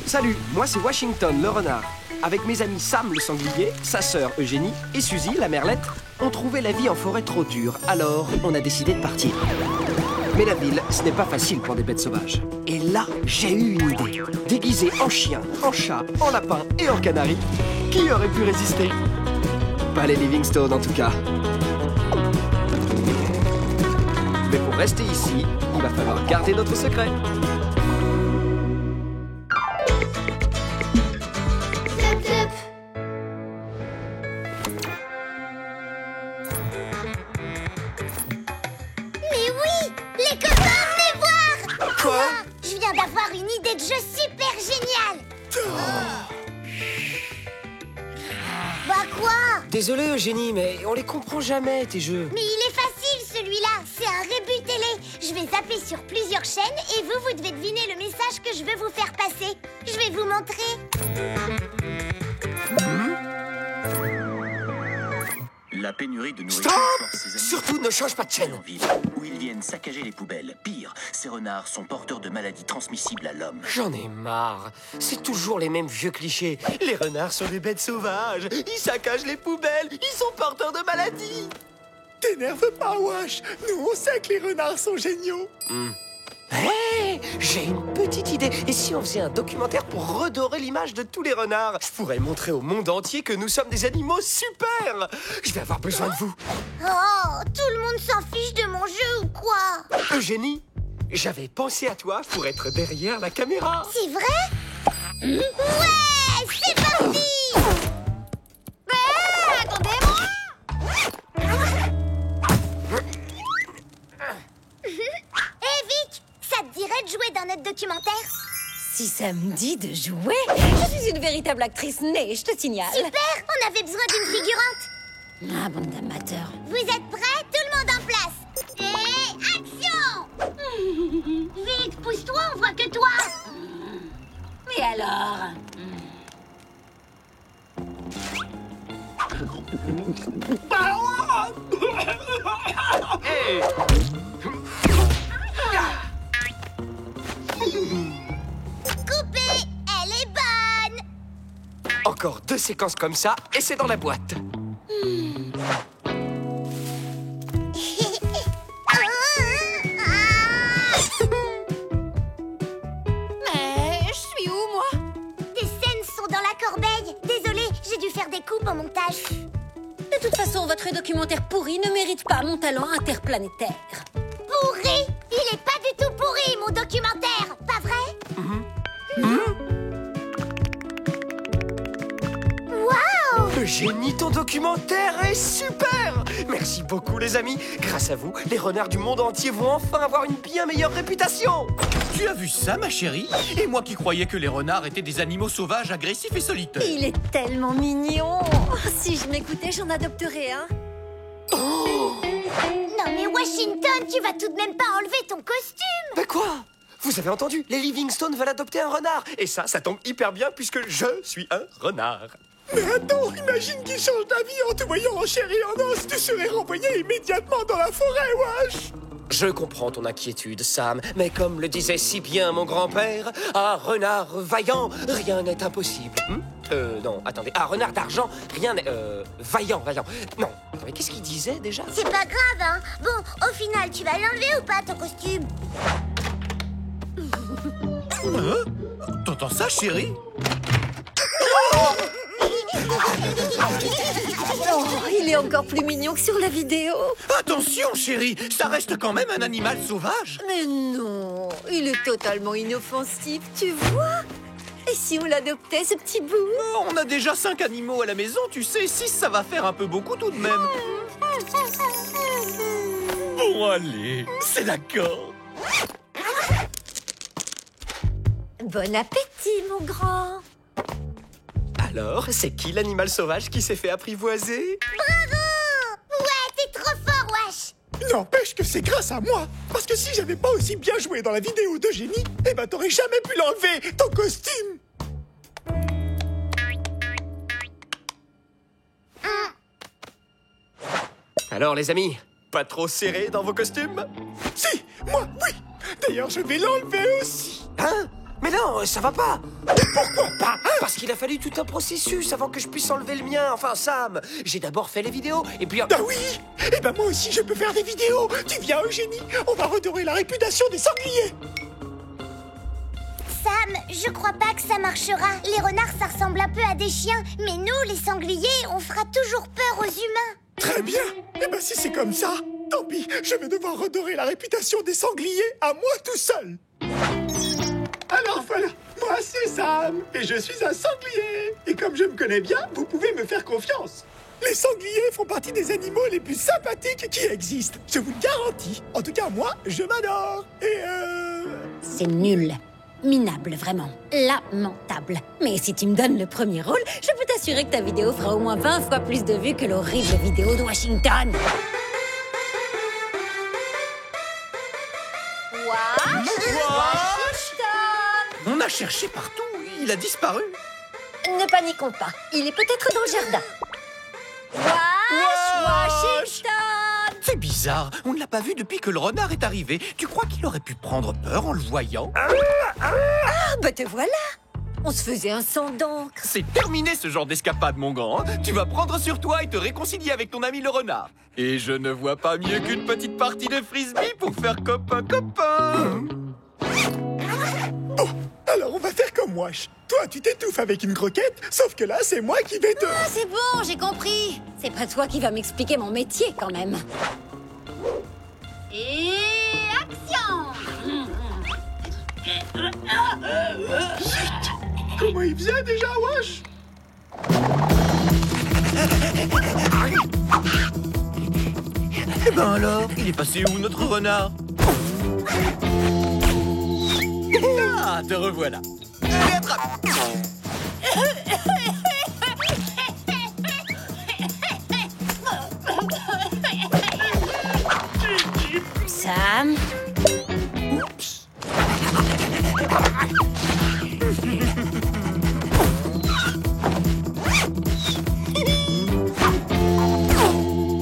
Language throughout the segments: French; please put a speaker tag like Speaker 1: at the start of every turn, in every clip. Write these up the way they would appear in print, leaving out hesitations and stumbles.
Speaker 1: Salut, moi c'est Washington le renard. Avec mes amis Sam le sanglier, sa sœur Eugénie et Suzy la merlette, on trouvait la vie en forêt trop dure, alors on a décidé de partir. Mais la ville, ce n'est pas facile pour des bêtes sauvages. Et là, j'ai eu une idée. Déguisé en chien, en chat, en lapin et en canari, qui aurait pu résister? Pas les Livingstone en tout cas. Mais pour rester ici, il va falloir garder notre secret.
Speaker 2: Mais oui, les copains, venez voir!
Speaker 1: Quoi?
Speaker 2: Je viens d'avoir une idée de jeu super géniale! Bah quoi?
Speaker 1: Désolé Eugénie, mais on les comprend jamais tes jeux.
Speaker 2: Mais il est facile celui-là, c'est un rébut télé. Je vais zapper sur plusieurs chaînes et vous devez deviner le message que je veux vous faire passer. Je vais vous montrer.
Speaker 3: La pénurie de nourriture
Speaker 1: Stop!
Speaker 3: force ces animaux
Speaker 1: Surtout ne change pas de chaîne.
Speaker 3: en ville, où ils viennent saccager les poubelles. Pire, ces renards sont porteurs de maladies transmissibles à l'homme.
Speaker 1: J'en ai marre. C'est toujours les mêmes vieux clichés. Les renards sont des bêtes sauvages. Ils saccagent les poubelles. Ils sont porteurs de maladies.
Speaker 4: T'énerve pas, Wash. Nous, on sait que les renards sont géniaux.
Speaker 1: Hé, j'ai une petite idée. Et si on faisait un documentaire pour redorer l'image de tous les renards? Je pourrais montrer au monde entier que nous sommes des animaux super. Je vais avoir besoin de vous.
Speaker 2: Oh, tout le monde s'en fiche de mon jeu ou quoi?
Speaker 1: Eugénie, j'avais pensé à toi pour être derrière la caméra.
Speaker 2: C'est vrai? Ouais, c'est parti! Attendez-moi! Hé Vic, ça te dirait de jouer dans notre documentaire?
Speaker 5: Si ça me dit de jouer, je suis une véritable actrice née, je te signale.
Speaker 2: Super, on avait besoin d'une figurante.
Speaker 5: Ah, bande d'amateurs.
Speaker 2: Vous êtes prêts? Tout le monde en place. Et action! Vic, pousse-toi, on voit que toi.
Speaker 5: Mais alors?
Speaker 2: Coupé, elle est bonne.
Speaker 1: Encore 2 séquences comme ça et c'est dans la boîte.
Speaker 5: Mais je suis où, moi?
Speaker 2: Tes scènes sont dans la corbeille. Désolée, j'ai dû faire des coupes en montage.
Speaker 5: De toute façon, votre documentaire pourri ne mérite pas mon talent interplanétaire.
Speaker 2: Pourri? Il est pas du tout pourri, mon documentaire, pas vrai? Waouh!
Speaker 1: Eugénie, ton documentaire est super! Merci beaucoup les amis. Grâce à vous, les renards du monde entier vont enfin avoir une bien meilleure réputation.
Speaker 6: Tu as vu ça, ma chérie? Et moi qui croyais que les renards étaient des animaux sauvages, agressifs et solitaires.
Speaker 5: Il est tellement mignon. Oh, si je m'écoutais, j'en adopterais un.
Speaker 2: Non mais Washington, tu vas tout de même pas enlever ton costume!
Speaker 1: Mais quoi? Vous avez entendu? Les Livingstone veulent adopter un renard. Et ça tombe hyper bien puisque je suis un renard.
Speaker 4: Mais attends, imagine qu'ils changent d'avis en te voyant en chair et en os. Tu serais renvoyé immédiatement dans la forêt, Wash.
Speaker 1: Je comprends ton inquiétude, Sam, mais comme le disait si bien mon grand-père, à renard vaillant, rien n'est impossible. Non, attendez, à renard d'argent, rien n'est... vaillant. Non, mais qu'est-ce qu'il disait déjà?
Speaker 2: C'est pas grave, hein? Bon, au final, tu vas l'enlever ou pas, ton costume?
Speaker 6: T'entends ça, chérie?
Speaker 5: Oh, il est encore plus mignon que sur la vidéo.
Speaker 6: Attention, chérie, ça reste quand même un animal sauvage.
Speaker 5: Mais non, il est totalement inoffensif, tu vois? Et si on l'adoptait, ce petit bout?
Speaker 6: Oh, on a déjà 5 animaux à la maison, tu sais, 6 ça va faire un peu beaucoup tout de même. Bon, allez, c'est d'accord.
Speaker 5: Bon appétit, mon grand.
Speaker 1: Alors, c'est qui l'animal sauvage qui s'est fait apprivoiser?
Speaker 2: Bravo! Ouais, t'es trop fort, Wash!
Speaker 4: N'empêche que c'est grâce à moi. Parce que si j'avais pas aussi bien joué dans la vidéo d'Eugénie, eh ben t'aurais jamais pu l'enlever, ton costume.
Speaker 1: Alors les amis, pas trop serré dans vos costumes?
Speaker 4: Si, moi, oui. D'ailleurs, je vais l'enlever aussi.
Speaker 1: Hein? Mais non, ça va pas.
Speaker 4: Pourquoi pas, hein?
Speaker 1: Parce qu'il a fallu tout un processus avant que je puisse enlever le mien. Enfin, Sam, j'ai d'abord fait les vidéos, et puis...
Speaker 4: Ah oui. Eh ben moi aussi je peux faire des vidéos. Tu viens, Eugénie? On va redorer la réputation des sangliers.
Speaker 2: Sam, je crois pas que ça marchera. Les renards, ça ressemble un peu à des chiens. Mais nous, les sangliers, on fera toujours peur aux humains.
Speaker 4: Très bien. Eh ben si c'est comme ça, tant pis. Je vais devoir redorer la réputation des sangliers à moi tout seul. Alors voilà, moi c'est Sam, et je suis un sanglier. Et comme je me connais bien, vous pouvez me faire confiance. Les sangliers font partie des animaux les plus sympathiques qui existent. Je vous le garantis. En tout cas, moi, je m'adore. Et
Speaker 7: C'est nul. Minable, vraiment. Lamentable. Mais si tu me donnes le premier rôle, je peux t'assurer que ta vidéo fera au moins 20 fois plus de vues que l'horrible vidéo de Washington.
Speaker 6: On a cherché partout, il a disparu.
Speaker 5: Ne paniquons pas, il est peut-être dans le jardin.
Speaker 7: Washington!
Speaker 6: C'est bizarre, on ne l'a pas vu depuis que le renard est arrivé. Tu crois qu'il aurait pu prendre peur en le voyant?
Speaker 5: Ah bah te voilà. On se faisait un sang d'encre.
Speaker 6: C'est terminé ce genre d'escapade, mon grand. Tu vas prendre sur toi et te réconcilier avec ton ami le renard. Et je ne vois pas mieux qu'une petite partie de frisbee pour faire copain-copain.
Speaker 4: bon, alors on va faire comme Wash. Toi, tu t'étouffes avec une croquette, sauf que là, c'est moi qui vais te...
Speaker 7: Ah, c'est bon, j'ai compris. C'est pas toi qui vas m'expliquer mon métier, quand même. Et action!
Speaker 4: Comment il faisait déjà, Wash?
Speaker 6: Eh ben alors, il est passé où notre renard? Ah, te revoilà. Allez, attrape.
Speaker 7: Sam?
Speaker 6: Oups.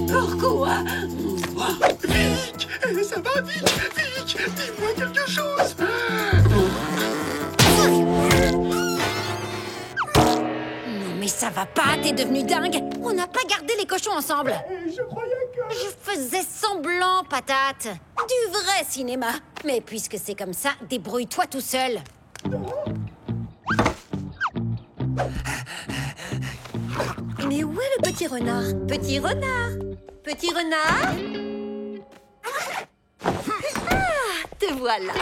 Speaker 7: Pourquoi?
Speaker 4: Vic! Ça va, Vic? Vic, dis-moi quelque chose!
Speaker 7: Non mais ça va pas, t'es devenu dingue. On n'a pas gardé les cochons ensemble.
Speaker 4: Je croyais que...
Speaker 7: Je faisais semblant, patate. Du vrai cinéma. Mais puisque c'est comme ça, débrouille-toi tout seul.
Speaker 5: Mais où est le petit renard? Petit renard? Petit renard? Ah, te voilà.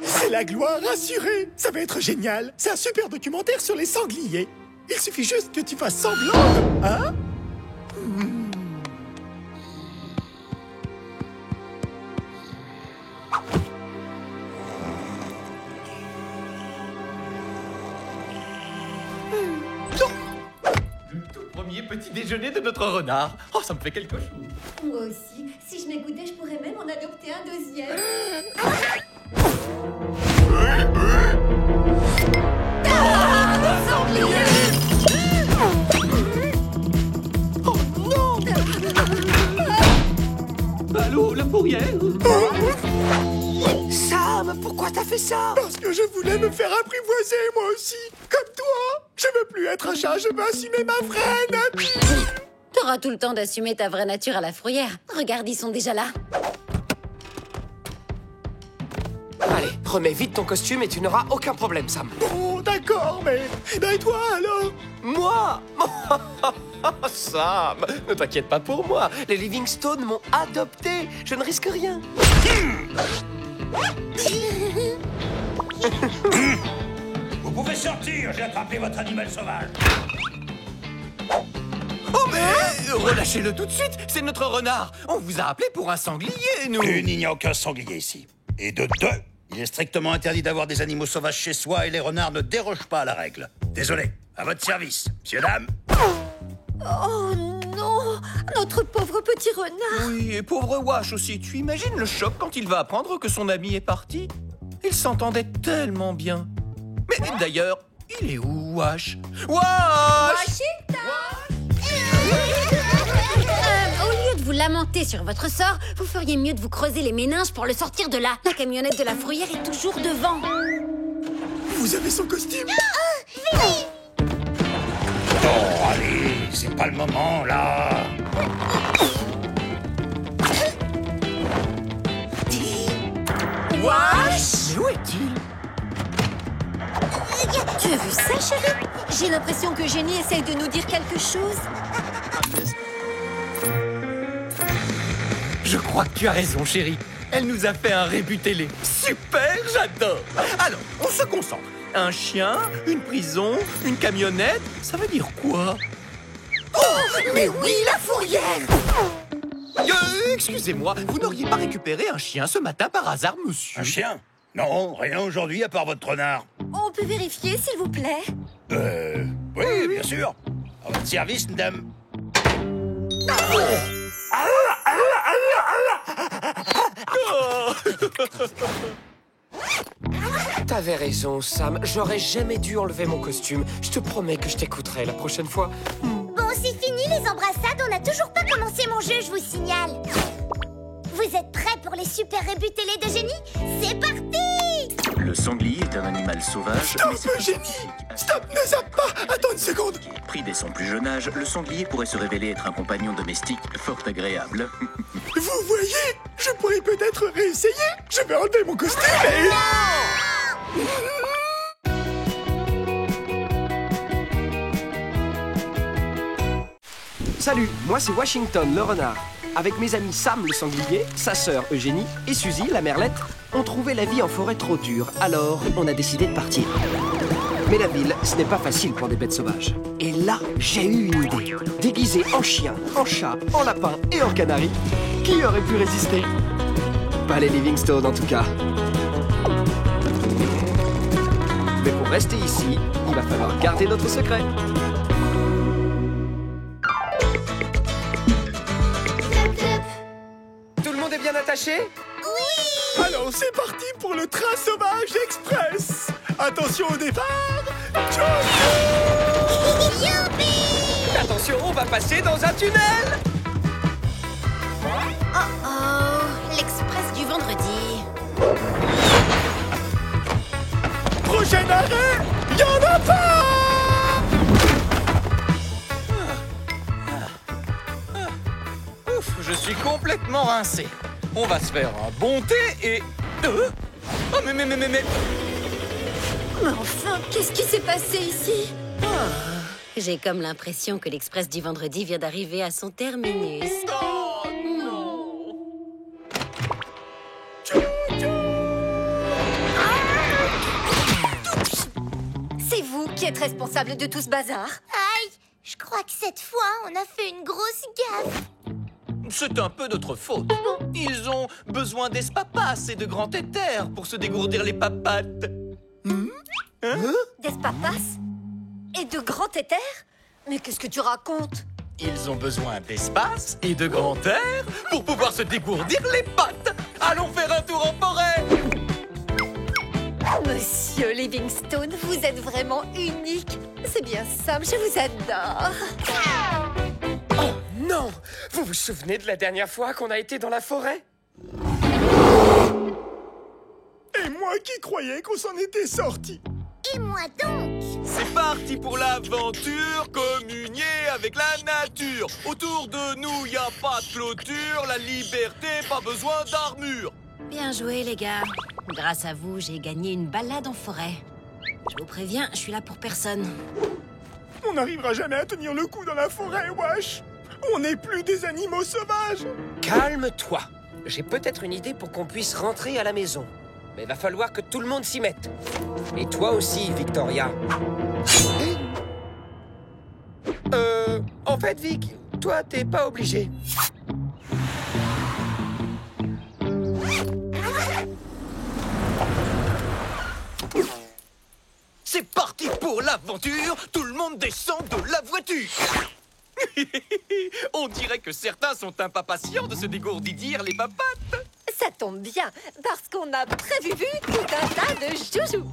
Speaker 4: C'est la gloire assurée. Ça va être génial. C'est un super documentaire sur les sangliers. Il suffit juste que tu fasses semblant de... Hein?
Speaker 6: Le tout premier petit déjeuner de notre renard. Oh, ça me fait quelque chose.
Speaker 5: Moi aussi. Si je m'écoutais, je pourrais même en adopter un deuxième.
Speaker 6: Allô, la fourrière?
Speaker 1: Sam, pourquoi t'as fait ça?
Speaker 4: Parce que je voulais me faire apprivoiser, moi aussi. Comme toi. Je veux plus être un chat, je veux assumer ma vraie nature.
Speaker 7: T'auras tout le temps d'assumer ta vraie nature à la fourrière. Regarde, ils sont déjà là.
Speaker 1: Allez, remets vite ton costume et tu n'auras aucun problème, Sam.
Speaker 4: Bon, d'accord, mais... Et toi, alors?
Speaker 1: Moi? Sam, ne t'inquiète pas pour moi. Les Livingstone m'ont adopté. Je ne risque rien.
Speaker 8: Vous pouvez sortir, j'ai attrapé votre animal sauvage.
Speaker 6: Oh, mais relâchez-le tout de suite. C'est notre renard. On vous a appelé pour un sanglier, nous.
Speaker 8: Il n'y a aucun sanglier ici. Et de deux, il est strictement interdit d'avoir des animaux sauvages chez soi et les renards ne dérogent pas à la règle. Désolé, à votre service, messieurs, dames.
Speaker 5: Oh non! Notre pauvre petit renard!
Speaker 6: Oui, et pauvre Wash aussi. Tu imagines le choc quand il va apprendre que son ami est parti? Ils s'entendaient tellement bien. Mais d'ailleurs, il est où, Wash? Wash!
Speaker 7: Au lieu de vous lamentez sur votre sort, vous feriez mieux de vous creuser les méninges pour le sortir de là. La camionnette de la fourrière est toujours devant.
Speaker 4: Vous avez son costume?
Speaker 8: Oh, allez, c'est pas le moment, là.
Speaker 5: Wesh!
Speaker 6: Mais où est-il?
Speaker 5: Tu as vu ça, chérie? J'ai l'impression que Jenny essaye de nous dire quelque chose.
Speaker 6: Je crois que tu as raison, chérie. Elle nous a fait un rébut télé. Super, j'adore. Alors, on se concentre. Un chien, une prison, une camionnette, ça veut dire quoi?
Speaker 5: Oh, mais oui, la fourrière!
Speaker 6: Excusez-moi, vous n'auriez pas récupéré un chien ce matin par hasard, monsieur?
Speaker 8: Un chien? Non, rien aujourd'hui à part votre renard.
Speaker 5: On peut vérifier, s'il vous plaît?
Speaker 8: Oui, bien sûr. À votre service, madame.
Speaker 1: T'avais raison, Sam. J'aurais jamais dû enlever mon costume. Je te promets que je t'écouterai la prochaine fois.
Speaker 2: Bon, c'est fini les embrassades, on n'a toujours pas commencé mon jeu, je vous signale. Vous êtes prêts pour les super rébus télé de Jenny? C'est parti!
Speaker 3: Le sanglier est un animal sauvage.
Speaker 4: Stop,
Speaker 3: mais c'est
Speaker 4: Jenny! Stop, ne zappe pas! Attends une seconde!
Speaker 3: Pris dès son plus jeune âge, le sanglier pourrait se révéler être un compagnon domestique fort agréable.
Speaker 4: Vous voyez? Je pourrais peut-être réessayer! Je vais enlever mon costume et...
Speaker 1: Salut, moi c'est Washington le renard. Avec mes amis Sam le sanglier, sa sœur Eugénie et Suzy la merlette, on trouvait la vie en forêt trop dure, alors on a décidé de partir. Mais la ville, ce n'est pas facile pour des bêtes sauvages. Et là, j'ai eu une idée. Déguisé en chien, en chat, en lapin et en canari, qui aurait pu résister? Pas les Livingstone en tout cas. Mais pour rester ici, il va falloir garder notre secret. Tout le monde est bien attaché?
Speaker 2: Oui!
Speaker 4: Alors c'est parti pour le train sauvage express! Attention au départ!
Speaker 2: Youpi!
Speaker 1: Attention, on va passer dans un tunnel!
Speaker 7: Oh, l'express du vendredi.
Speaker 4: Prochain arrêt! Y'en a pas!
Speaker 6: Ouf, je suis complètement rincé. On va se faire un bon thé et... Oh, mais...
Speaker 5: Mais enfin, qu'est-ce qui s'est passé ici?
Speaker 7: J'ai comme l'impression que l'express du vendredi vient d'arriver à son terminus.
Speaker 6: Oh, non!
Speaker 5: C'est vous qui êtes responsable de tout ce bazar.
Speaker 2: Aïe! Je crois que cette fois, on a fait une grosse gaffe.
Speaker 6: C'est un peu notre faute. Ils ont besoin d'espapaces et de grands éthers pour se dégourdir les papates.
Speaker 5: D'espapaces? Et de grands éthers? Mais qu'est-ce que tu racontes?
Speaker 6: Ils ont besoin d'espace et de grand air pour pouvoir se dégourdir les pattes. Allons faire un tour en forêt.
Speaker 5: Monsieur Livingstone, vous êtes vraiment unique. C'est bien simple, je vous adore.
Speaker 1: Oh non! Vous vous souvenez de la dernière fois qu'on a été dans la forêt?
Speaker 4: Et moi qui croyais qu'on s'en était sorti!
Speaker 2: Et moi donc?
Speaker 6: C'est parti pour l'aventure, communier avec la nature. Autour de nous, y a pas de clôture, la liberté, pas besoin d'armure.
Speaker 7: Bien joué, les gars. Grâce à vous, j'ai gagné une balade en forêt. Je vous préviens, je suis là pour personne.
Speaker 4: On n'arrivera jamais à tenir le coup dans la forêt, wesh! On n'est plus des animaux sauvages!
Speaker 1: Calme-toi. J'ai peut-être une idée pour qu'on puisse rentrer à la maison. Mais va falloir que tout le monde s'y mette. Et toi aussi, Victoria. En fait, Vic, toi, t'es pas obligé.
Speaker 6: C'est parti pour l'aventure. Tout le monde descend de la voiture. On dirait que certains sont impatients de se dégourdir les papates.
Speaker 5: Ça tombe bien, parce qu'on a prévu tout un tas de joujoux.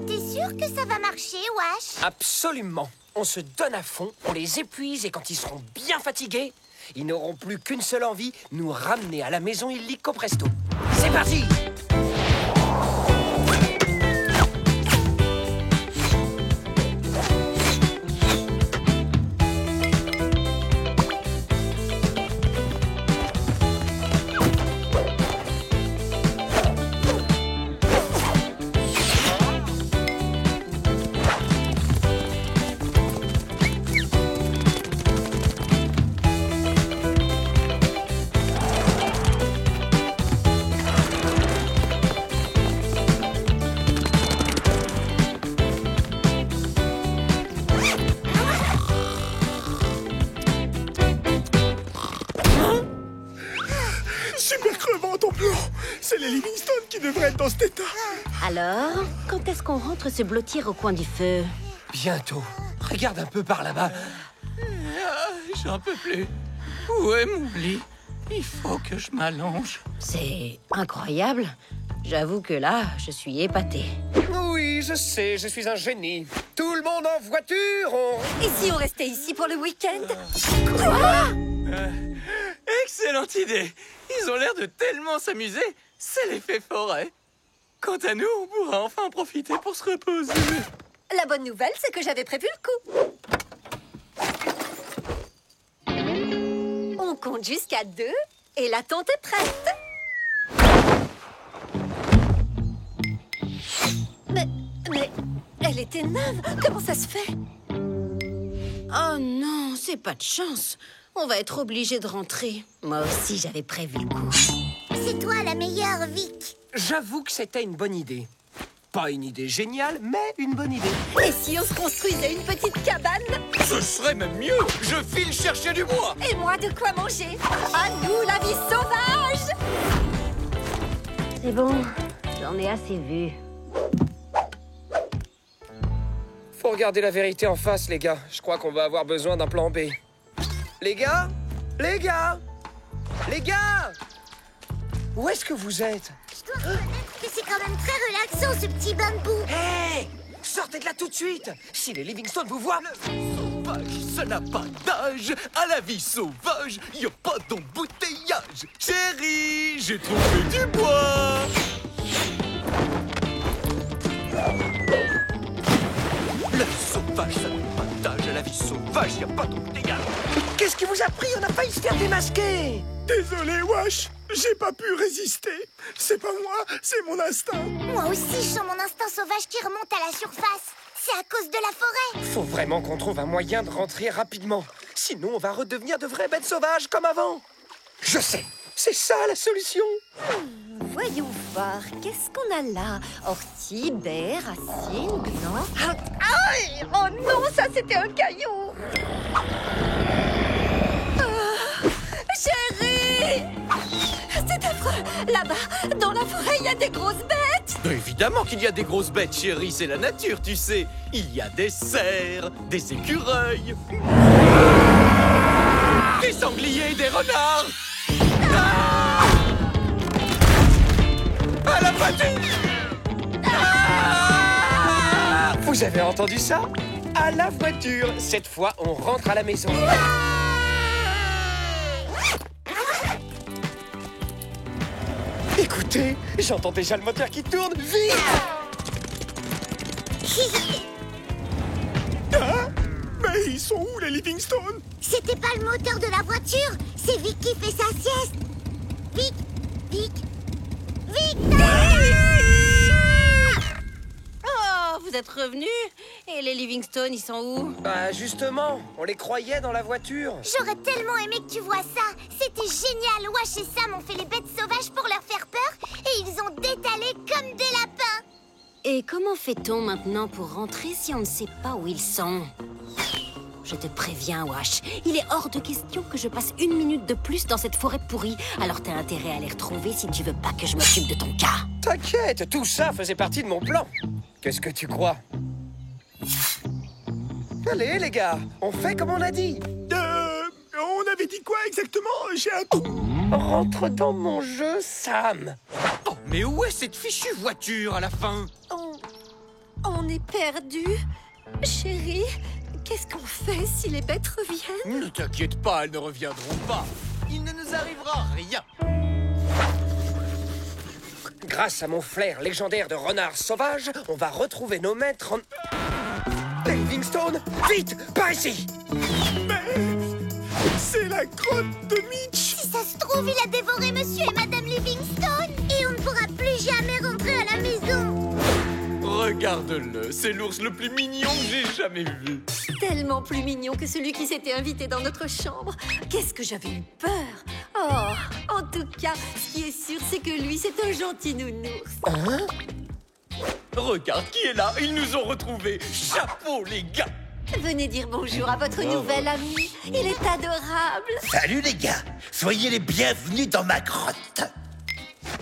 Speaker 2: T'es sûr que ça va marcher, Wash?
Speaker 1: Absolument. On se donne à fond, on les épuise et quand ils seront bien fatigués, Ils n'auront plus qu'une seule envie, nous ramener à la maison illico presto. C'est parti!
Speaker 4: Super crevant ton plan. C'est les Livingstone qui devraient être dans cet état.
Speaker 7: Alors, quand est-ce qu'on rentre se blottir au coin du feu?
Speaker 1: Bientôt. Regarde un peu par là-bas.
Speaker 6: J'en peux plus. Où est mon lit? Il faut que je m'allonge.
Speaker 7: C'est incroyable. J'avoue que là, je suis épatée.
Speaker 1: Oui, je sais, je suis un génie. Tout le monde en voiture,
Speaker 5: Et si on restait ici pour le week-end?
Speaker 6: Excellente idée. Ils ont l'air de tellement s'amuser. C'est l'effet forêt. Quant à nous, on pourra enfin en profiter pour se reposer.
Speaker 5: La bonne nouvelle, c'est que j'avais prévu le coup. On compte jusqu'à 2 et la tente est prête. Mais, elle était neuve. Comment ça se fait?
Speaker 7: Oh non, c'est pas de chance. On va être obligé de rentrer. Moi aussi, j'avais prévu le coup.
Speaker 2: C'est toi la meilleure, Vic.
Speaker 1: J'avoue que c'était une bonne idée. Pas une idée géniale, mais une bonne idée.
Speaker 5: Et si on se construisait une petite cabane?
Speaker 6: Ce serait même mieux. Je file chercher du bois.
Speaker 5: Et moi, de quoi manger? À nous, la vie sauvage!
Speaker 7: C'est bon, j'en ai assez vu.
Speaker 1: Faut regarder la vérité en face, les gars. Je crois qu'on va avoir besoin d'un plan B. Les gars? Les gars? Les gars? Où est-ce que vous êtes?
Speaker 2: Je dois reconnaître que c'est quand même très relaxant, ce petit bambou.
Speaker 1: Hé! Sortez de là tout de suite! Si les Livingstone vous voient...
Speaker 6: Sauvage, ça n'a pas d'âge. À la vie sauvage, y a pas d'embouteillage. Chérie, j'ai trouvé du bois. Le sauvage, ça n'a pas d'âge. À la vie sauvage, y a pas d'embouteillage.
Speaker 1: Qu'est-ce qui vous a pris? On a failli se faire démasquer!
Speaker 4: Désolé, Wash. J'ai pas pu résister. C'est pas moi, c'est mon instinct.
Speaker 2: Moi aussi, je sens mon instinct sauvage qui remonte à la surface. C'est à cause de la forêt.
Speaker 1: Faut vraiment qu'on trouve un moyen de rentrer rapidement. Sinon, on va redevenir de vraies bêtes sauvages comme avant. Je sais, c'est ça la solution.
Speaker 5: Voyons voir, qu'est-ce qu'on a là? Ortie, baies, racines, glands... Aïe! Oh non, ça c'était un caillou! Chérie! C'est affreux! Là-bas, dans la forêt, il y a des grosses bêtes!
Speaker 6: Évidemment qu'il y a des grosses bêtes, chérie, c'est la nature, tu sais. Il y a des cerfs, des écureuils, des sangliers, des renards. Ah! À la voiture! Ah!
Speaker 1: Vous avez entendu ça? À la voiture. Cette fois, on rentre à la maison. Écoutez, j'entends déjà le moteur qui tourne. Vite!
Speaker 4: Hein? Mais ils sont où, les Livingstone?
Speaker 2: C'était pas le moteur de la voiture. C'est Vic qui fait sa sieste. Vic, Vic, Vic!
Speaker 7: Oh, vous êtes revenus? Et les Livingstone, ils sont où?
Speaker 1: Bah justement, on les croyait dans la voiture.
Speaker 2: J'aurais tellement aimé que tu vois ça. C'était génial. Wash et Sam ont fait les bêtes sauvages pour leur faire peur et ils ont détalé comme des lapins.
Speaker 7: Et comment fait-on maintenant pour rentrer si on ne sait pas où ils sont? Je te préviens, Wash, il est hors de question que je passe 1 minute de plus dans cette forêt pourrie. Alors t'as intérêt à les retrouver si tu veux pas que je m'occupe de ton cas.
Speaker 1: T'inquiète, tout ça faisait partie de mon plan. Qu'est-ce que tu crois? Allez, les gars, on fait comme on a dit.
Speaker 4: On avait dit quoi exactement? J'ai un trou.
Speaker 1: Rentre dans mon jeu, Sam.
Speaker 6: Oh, mais où est cette fichue voiture à la fin?
Speaker 5: On est perdu. Chérie, qu'est-ce qu'on fait si les bêtes reviennent?
Speaker 6: Ne t'inquiète pas, elles ne reviendront pas. Il ne nous arrivera rien.
Speaker 1: Grâce à mon flair légendaire de renard sauvage, on va retrouver nos maîtres en... Les Livingstone, vite, par ici!
Speaker 4: Mais c'est la grotte de Mitch.
Speaker 2: Si ça se trouve, il a dévoré Monsieur et Madame Livingstone. Et on ne pourra plus jamais rentrer à la maison.
Speaker 6: Regarde-le, c'est l'ours le plus mignon que j'ai jamais vu.
Speaker 5: Tellement plus mignon que celui qui s'était invité dans notre chambre. Qu'est-ce que j'avais eu peur. Oh, en tout cas, ce qui est sûr, c'est que lui, c'est un gentil nounours.
Speaker 1: Hein?
Speaker 6: Regarde qui est là, ils nous ont retrouvés. Chapeau, les gars.
Speaker 5: Venez dire bonjour à votre nouvel ami. Il est adorable.
Speaker 8: Salut les gars, soyez les bienvenus dans ma grotte.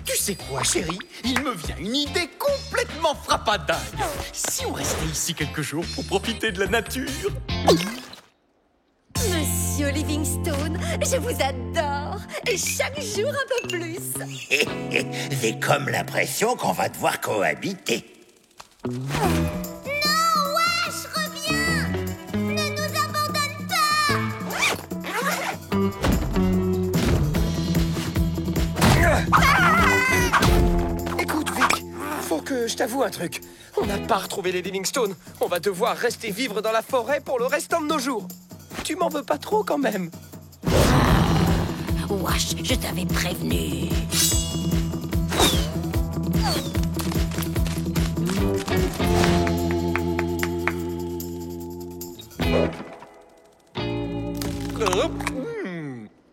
Speaker 6: Tu sais quoi, chérie? Il me vient une idée complètement frappadingue. Si on restait ici quelques jours pour profiter de la nature?
Speaker 5: Monsieur Livingstone, je vous adore. Et chaque jour un peu plus.
Speaker 8: J'ai comme l'impression qu'on va devoir cohabiter.
Speaker 2: Non, Wash, reviens! Ne nous abandonne pas!
Speaker 1: Écoute, Vic, faut que je t'avoue un truc. On n'a pas retrouvé les Livingstone. On va devoir rester vivre dans la forêt pour le restant de nos jours. Tu m'en veux pas trop quand même?
Speaker 7: Wesh, je t'avais prévenu.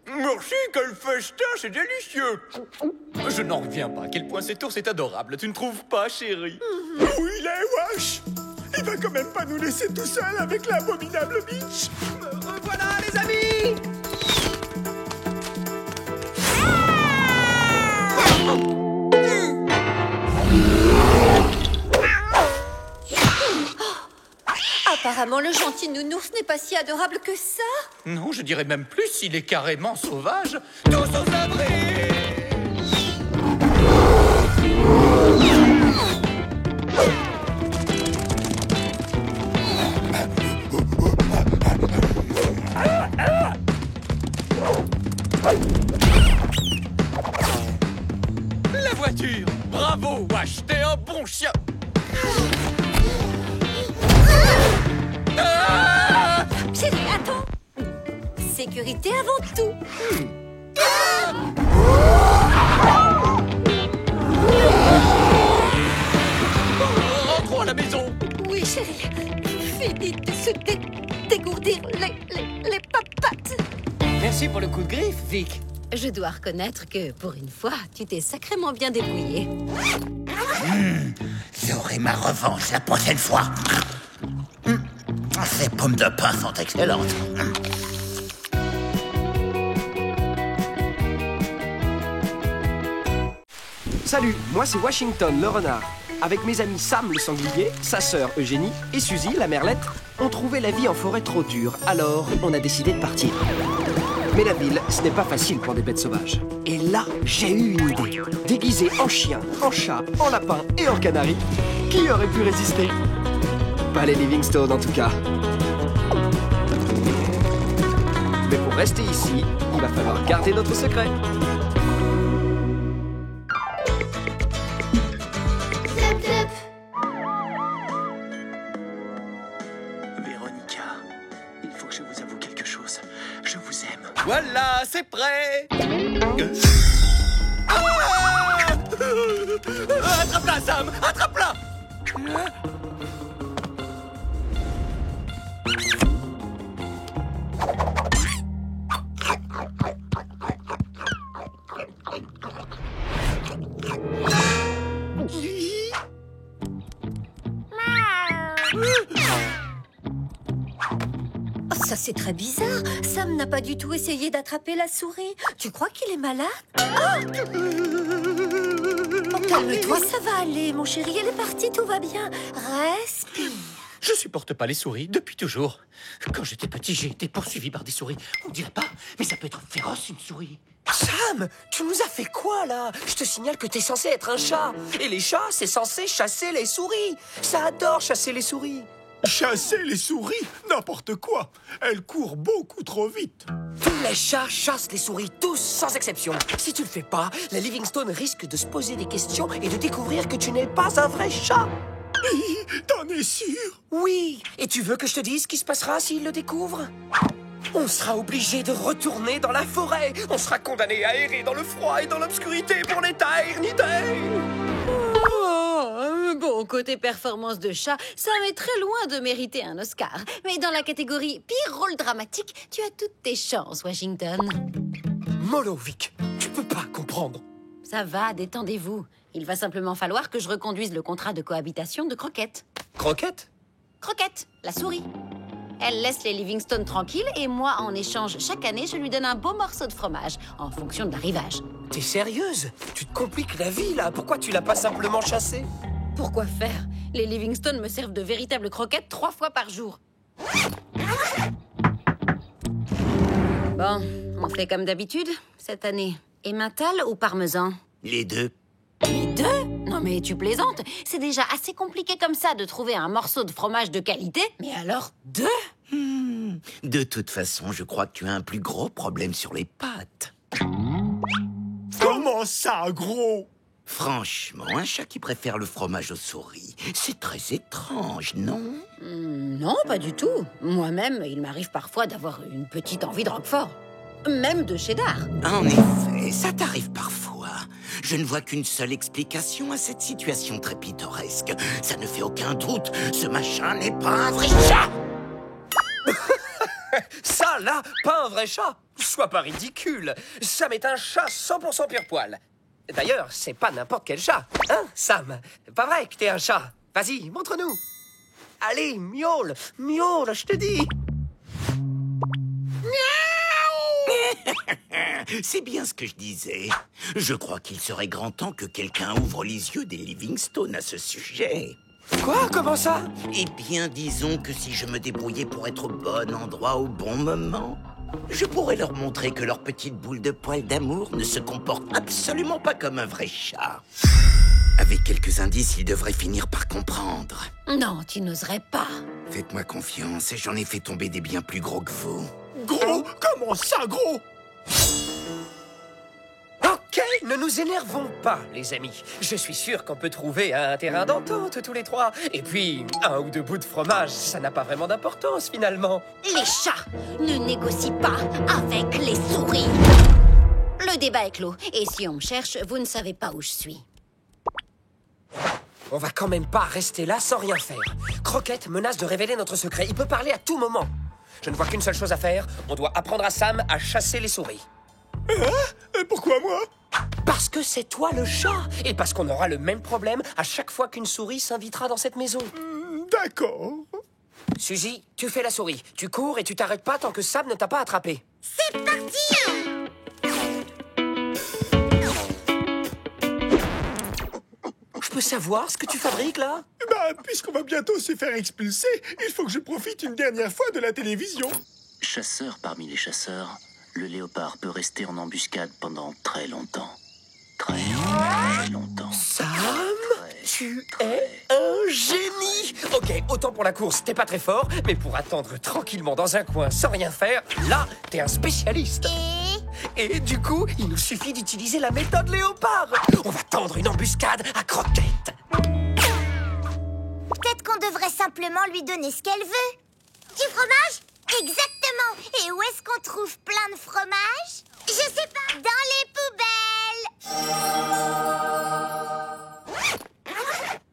Speaker 6: Merci, quel festin, c'est délicieux. Je n'en reviens pas à quel point cet ours est adorable. Tu ne trouves pas, chérie?
Speaker 4: Où il est, Wash? Il va quand même pas nous laisser tout seul avec l'abominable Mitch.
Speaker 1: Me revoilà, les amis!
Speaker 5: Apparemment, le gentil nounours n'est pas si adorable que ça.
Speaker 6: Non, je dirais même plus, il est carrément sauvage. Tous aux abris! La voiture! Bravo, Wash, t'es un bon chien! Ah!
Speaker 5: Chérie, attends. Sécurité avant tout.
Speaker 6: Rentrons à la maison!
Speaker 5: Oui, chérie. Fini de se dégourdir les papates.
Speaker 1: Merci pour le coup de griffe, Vic.
Speaker 7: Je dois reconnaître que, pour une fois, tu t'es sacrément bien débrouillé.
Speaker 8: J'aurai ma revanche la prochaine fois. Ces pommes de pain sont excellentes.
Speaker 1: Salut, moi c'est Washington, le renard. Avec mes amis Sam, le sanglier, sa sœur Eugénie et Suzy, la merlette, on trouvait la vie en forêt trop dure. Alors, on a décidé de partir. Mais la ville, ce n'est pas facile pour des bêtes sauvages. Et là, j'ai eu une idée. Déguisé en chien, en chat, en lapin et en canari, qui aurait pu résister? Pas les Livingstone en tout cas. Mais pour rester ici, il va falloir garder notre secret.
Speaker 3: Véronica, il faut que je vous avoue quelque chose. Je vous aime.
Speaker 6: Voilà, c'est prêt! Ah! Attrape-la, Sam! Attrape-la!
Speaker 5: Oh, ça, c'est très bizarre. Sam n'a pas du tout essayé d'attraper la souris. Tu crois qu'il est malade? Oh, calme-toi, ça va aller, mon chéri. Elle est partie, tout va bien. Respire.
Speaker 6: Je supporte pas les souris depuis toujours. Quand j'étais petit, j'ai été poursuivi par des souris. On dirait pas, mais ça peut être féroce, une souris.
Speaker 1: Sam, tu nous as fait quoi là? Je te signale que t'es censé être un chat. Et les chats, c'est censé chasser les souris. Ça adore chasser les souris.
Speaker 4: Chasser les souris? N'importe quoi. Elles courent beaucoup trop vite.
Speaker 1: Tous les chats chassent les souris, tous sans exception. Si tu le fais pas, la Livingstone risque de se poser des questions et de découvrir que tu n'es pas un vrai chat.
Speaker 4: T'en es sûr?
Speaker 1: Oui, et tu veux que je te dise ce qui se passera s'il le découvre? On sera obligé de retourner dans la forêt. On sera condamné à errer dans le froid et dans l'obscurité pour l'éternité.
Speaker 5: Bon, côté performance de chat, ça m'est très loin de mériter un Oscar. Mais dans la catégorie pire rôle dramatique, tu as toutes tes chances, Washington.
Speaker 1: Mollo, Vic, tu peux pas comprendre.
Speaker 5: Ça va, détendez-vous. Il va simplement falloir que je reconduise le contrat de cohabitation de Croquette.
Speaker 1: Croquette?
Speaker 5: Croquette, la souris. Elle laisse les Livingstone tranquilles et moi, en échange, chaque année, je lui donne un beau morceau de fromage, en fonction de l'arrivage.
Speaker 1: T'es sérieuse? Tu te compliques la vie, là. Pourquoi tu l'as pas simplement chassée?
Speaker 5: Pourquoi faire? Les Livingstone me servent de véritables croquettes 3 fois par jour. Bon, on fait comme d'habitude, cette année. Emmental ou parmesan?
Speaker 8: Les deux.
Speaker 5: Les deux? Non mais tu plaisantes. C'est déjà assez compliqué comme ça de trouver un morceau de fromage de qualité. Mais alors, deux?
Speaker 9: De toute façon, je crois que tu as un plus gros problème sur les pattes.
Speaker 4: Comment ça, gros?
Speaker 9: Franchement, un chat qui préfère le fromage aux souris, c'est très étrange, non?
Speaker 5: Non, pas du tout. Moi-même, il m'arrive parfois d'avoir une petite envie de Roquefort. Même de cheddar.
Speaker 9: En effet, ça t'arrive parfois. Je ne vois qu'une seule explication à cette situation très pittoresque. Ça ne fait aucun doute, ce machin n'est pas un vrai chat!
Speaker 1: Ça, là, pas un vrai chat. Sois pas ridicule. Sam est un chat 100% pure poil. D'ailleurs, c'est pas n'importe quel chat. Hein, Sam? Pas vrai que t'es un chat. Vas-y, montre-nous. Allez, miaule, miaule, je te dis.
Speaker 9: C'est bien ce que je disais. Je crois qu'il serait grand temps que quelqu'un ouvre les yeux des Livingstone à ce sujet.
Speaker 1: Quoi? Comment ça?
Speaker 9: Eh bien, disons que si je me débrouillais pour être au bon endroit au bon moment, je pourrais leur montrer que leur petite boule de poil d'amour ne se comporte absolument pas comme un vrai chat. Avec quelques indices, ils devraient finir par comprendre.
Speaker 5: Non, tu n'oserais pas.
Speaker 9: Faites-moi confiance, j'en ai fait tomber des bien plus gros que vous.
Speaker 4: Gros? Comment ça, gros?
Speaker 1: Ok, ne nous énervons pas, les amis. Je suis sûr qu'on peut trouver un terrain d'entente tous les trois. Et puis, un ou deux bouts de fromage, ça n'a pas vraiment d'importance, finalement.
Speaker 5: Les chats ne négocient pas avec les souris. Le débat est clos. Et si on me cherche, vous ne savez pas où je suis.
Speaker 1: On va quand même pas rester là sans rien faire. Croquette menace de révéler notre secret. Il peut parler à tout moment. Je ne vois qu'une seule chose à faire. On doit apprendre à Sam à chasser les souris.
Speaker 4: Hein? Pourquoi moi?
Speaker 1: Parce que c'est toi le chat. Et parce qu'on aura le même problème à chaque fois qu'une souris s'invitera dans cette maison.
Speaker 4: D'accord.
Speaker 1: Suzy, tu fais la souris. Tu cours et tu t'arrêtes pas tant que Sam ne t'a pas attrapé.
Speaker 2: C'est parti!
Speaker 1: Je peux savoir ce que tu fabriques, là?
Speaker 4: Bah, puisqu'on va bientôt se faire expulser, il faut que je profite une dernière fois de la télévision.
Speaker 3: Chasseur parmi les chasseurs, le léopard peut rester en embuscade pendant très longtemps. Très longtemps.
Speaker 1: Sam, tu es un génie! Ok, autant pour la course, t'es pas très fort, mais pour attendre tranquillement dans un coin sans rien faire, là, t'es un spécialiste. Et du coup, il nous suffit d'utiliser la méthode léopard. On va tendre une embuscade à Croquette.
Speaker 2: Peut-être qu'on devrait simplement lui donner ce qu'elle veut. Du fromage? Exactement. Et où est-ce qu'on trouve plein de fromage? Je sais pas. Dans les poubelles.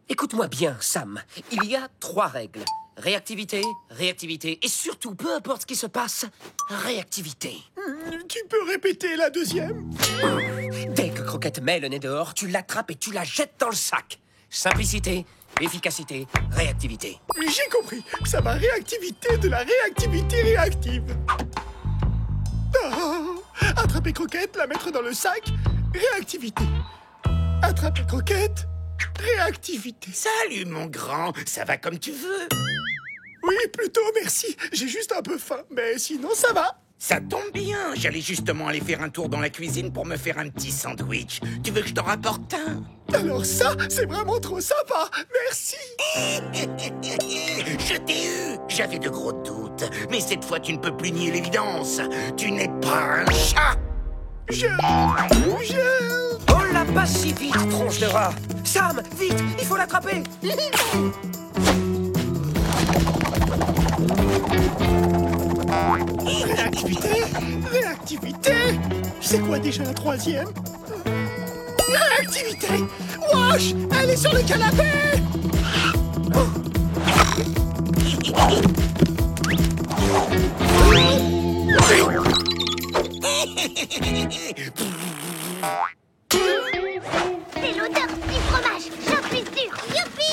Speaker 1: Écoute-moi bien, Sam. Il y a 3 règles. Réactivité, réactivité, et surtout, peu importe ce qui se passe, réactivité.
Speaker 4: Tu peux répéter la deuxième?
Speaker 1: Dès que Croquette met le nez dehors, tu l'attrapes et tu la jettes dans le sac. Simplicité, efficacité, réactivité.
Speaker 4: J'ai compris. Ça va réactivité de la réactivité réactive. Ah, attraper Croquette, la mettre dans le sac, réactivité. Attraper Croquette, réactivité.
Speaker 9: Salut, mon grand, ça va comme tu veux.
Speaker 4: Oui, plutôt, merci. J'ai juste un peu faim, mais sinon, ça va.
Speaker 9: Ça tombe bien, j'allais justement aller faire un tour dans la cuisine pour me faire un petit sandwich. Tu veux que je t'en rapporte un?
Speaker 4: Alors ça, c'est vraiment trop sympa. Merci.
Speaker 9: Je t'ai eu. J'avais de gros doutes. Mais cette fois, tu ne peux plus nier l'évidence. Tu n'es pas un chat.
Speaker 1: Oh là, pas si vite, tronche de rat. Sam, vite, il faut l'attraper.
Speaker 4: Réactivité. Réactivité. C'est quoi déjà la troisième? Réactivité. Wash, elle est sur le canapé.
Speaker 2: C'est l'odeur du fromage, j'en suis sûre. Youpi!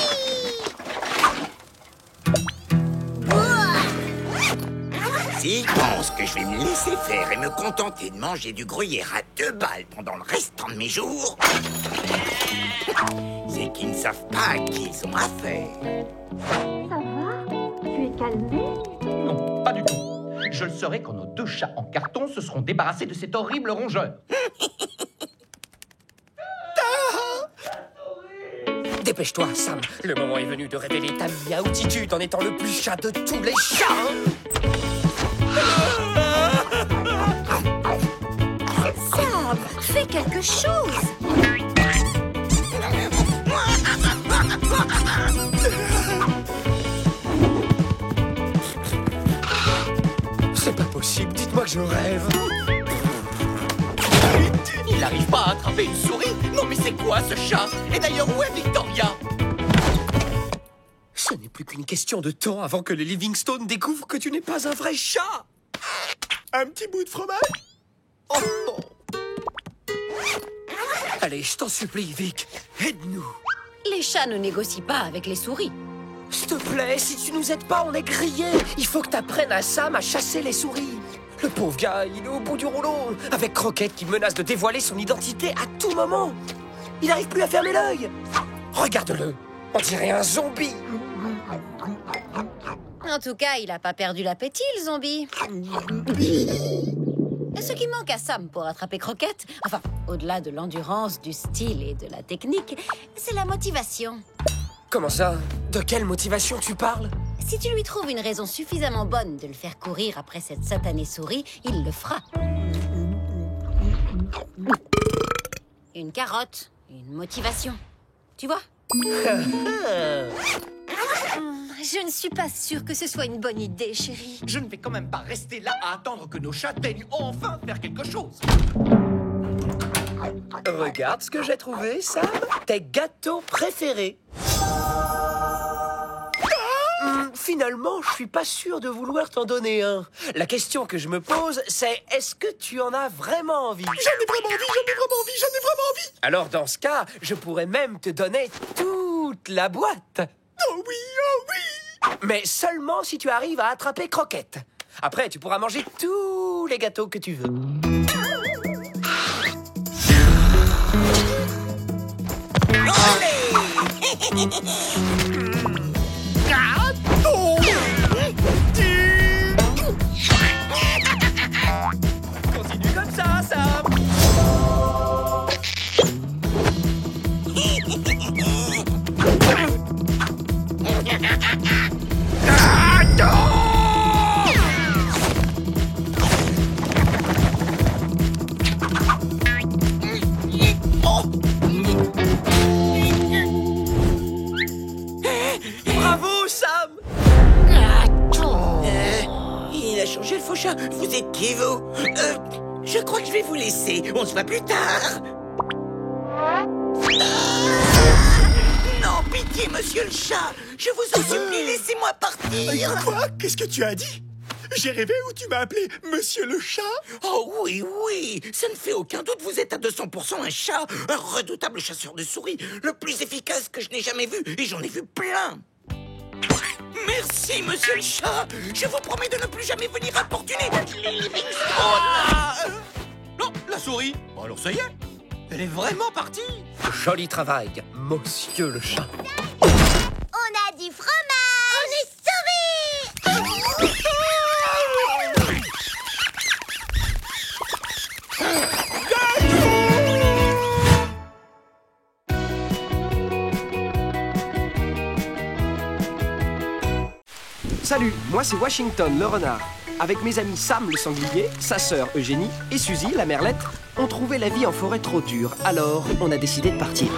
Speaker 9: S'il pense que je vais me laisser faire et me contenter de manger du gruyère à 2 balles pendant le restant de mes jours, c'est qu'ils ne savent pas à qui ils ont affaire.
Speaker 5: Ça va? Tu es calmé?
Speaker 6: Non, pas du tout. Je le saurai quand nos 2 chats en carton se seront débarrassés de cet horrible rongeur.
Speaker 1: Dépêche-toi, Sam. Le moment est venu de révéler ta miaoutitude en étant le plus chat de tous les chats.
Speaker 5: Sam, fais quelque chose!
Speaker 1: C'est pas possible, dites-moi que je rêve.
Speaker 6: Il n'arrive pas à attraper une souris. Non mais c'est quoi ce chat? Et d'ailleurs, où est Victoria?
Speaker 1: Ce n'est plus qu'une question de temps avant que les Livingstone découvrent que tu n'es pas un vrai chat.
Speaker 4: Un petit bout de fromage?
Speaker 1: Oh non. Allez, je t'en supplie, Vic, aide-nous.
Speaker 7: Les chats ne négocient pas avec les souris.
Speaker 1: S'il te plaît, si tu nous aides pas, on est grillés. Il faut que t'apprennes à Sam à chasser les souris. Le pauvre gars, il est au bout du rouleau, avec Croquette qui menace de dévoiler son identité à tout moment. Il n'arrive plus à fermer l'œil. Regarde-le, on dirait un zombie.
Speaker 7: En tout cas, il a pas perdu l'appétit, le zombie. Ce qui manque à Sam pour attraper Croquette, enfin, au-delà de l'endurance, du style et de la technique, c'est la motivation.
Speaker 1: Comment ça? De quelle motivation tu parles?
Speaker 7: Si tu lui trouves une raison suffisamment bonne de le faire courir après cette satanée souris, il le fera. Une carotte, une motivation. Tu vois?
Speaker 5: Je ne suis pas sûre que ce soit une bonne idée, chérie.
Speaker 6: Je ne vais quand même pas rester là à attendre que nos chats daignent enfin faire quelque chose.
Speaker 1: Regarde ce que j'ai trouvé, Sam. Tes gâteaux préférés. Finalement, je suis pas sûr de vouloir t'en donner un. La question que je me pose, c'est est-ce que tu en as vraiment envie?
Speaker 4: J'en ai vraiment envie, j'en ai vraiment envie, j'en ai vraiment envie.
Speaker 1: Alors dans ce cas, je pourrais même te donner toute la boîte.
Speaker 4: Oh oui, oh oui.
Speaker 1: Mais seulement si tu arrives à attraper Croquette. Après, tu pourras manger tous les gâteaux que tu veux.
Speaker 6: Continue comme ça, Sam.
Speaker 1: Bravo, Sam!
Speaker 9: Il a changé le faux chat. Vous êtes qui, vous? Je crois que je vais vous laisser. On se voit plus tard. Non, pitié, monsieur le chat. Je vous en supplie, laissez-moi partir.
Speaker 4: Quoi? Qu'est-ce que tu as dit? J'ai rêvé ou tu m'as appelé Monsieur le chat?
Speaker 9: Oh oui, oui, ça ne fait aucun doute, vous êtes à 200% un chat, un redoutable chasseur de souris, le plus efficace que je n'ai jamais vu, et j'en ai vu plein. Merci, monsieur le chat. Je vous promets de ne plus jamais venir importuner les Livingstone.
Speaker 6: Non, la souris. Bon, alors ça y est. Elle est vraiment partie.
Speaker 1: Joli travail, monsieur le chat.
Speaker 2: On a du fromage! On est sauvés!
Speaker 1: Salut, moi c'est Washington le renard. Avec mes amis Sam le sanglier, sa sœur Eugénie et Suzy la merlette, on trouvait la vie en forêt trop dure, alors on a décidé de partir.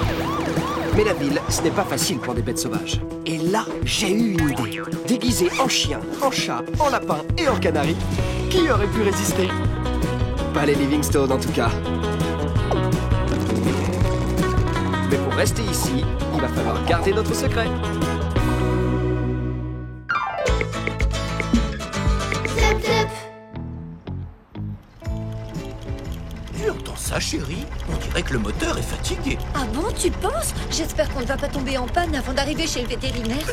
Speaker 1: Mais la ville, ce n'est pas facile pour des bêtes sauvages. Et là, j'ai eu une idée. Déguisé en chien, en chat, en lapin et en canari, qui aurait pu résister? Pas les Livingstone en tout cas. Mais pour rester ici, il va falloir garder notre secret.
Speaker 6: Tu entends ça, chérie? On dirait que le moteur est fatigué.
Speaker 5: Ah bon, tu penses? J'espère qu'on ne va pas tomber en panne avant d'arriver chez le vétérinaire.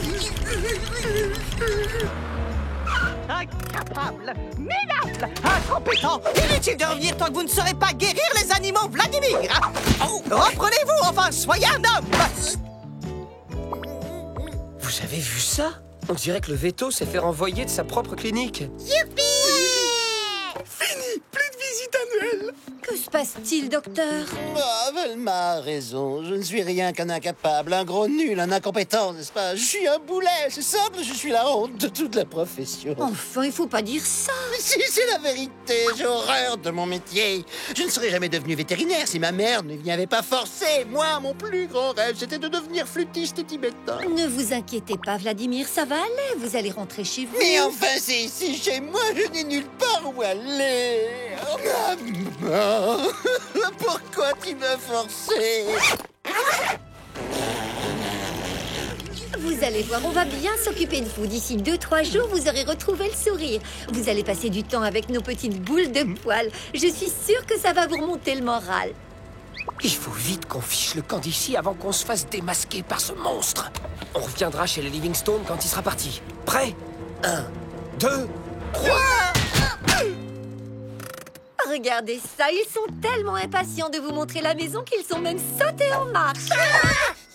Speaker 10: Incapable, minable, incompétent. Inutile de revenir tant que vous ne saurez pas guérir les animaux, Vladimir. Oh, reprenez-vous, enfin, soyez un homme.
Speaker 1: Vous avez vu ça? On dirait que le veto s'est fait renvoyer de sa propre clinique.
Speaker 2: Youpi!
Speaker 4: Fini! Plus de visite annuelle!
Speaker 5: Que se passe-t-il, docteur?
Speaker 8: Ah, Velma a raison. Je ne suis rien qu'un incapable, un gros nul, un incompétent, n'est-ce pas? Je suis un boulet, c'est simple, je suis la honte de toute la profession.
Speaker 5: Enfin, il faut pas dire ça.
Speaker 8: Mais si, c'est la vérité, j'ai horreur de mon métier. Je ne serais jamais devenu vétérinaire si ma mère ne m'y avait pas forcé. Moi, mon plus grand rêve, c'était de devenir flûtiste tibétain.
Speaker 5: Ne vous inquiétez pas, Vladimir, ça va aller. Vous allez rentrer chez vous.
Speaker 8: Mais enfin, c'est ici chez moi, je n'ai nulle part où aller. Oh, maman, pourquoi tu m'as forcé?
Speaker 5: Vous allez voir, on va bien s'occuper de vous. D'ici 2-3 jours, vous aurez retrouvé le sourire. Vous allez passer du temps avec nos petites boules de poils. Je suis sûre que ça va vous remonter le moral.
Speaker 1: Il faut vite qu'on fiche le camp d'ici avant qu'on se fasse démasquer par ce monstre. On reviendra chez les Livingstone quand il sera parti. Prêt? 1, 2, 3...
Speaker 5: Regardez ça, ils sont tellement impatients de vous montrer la maison qu'ils sont même sautés en marche.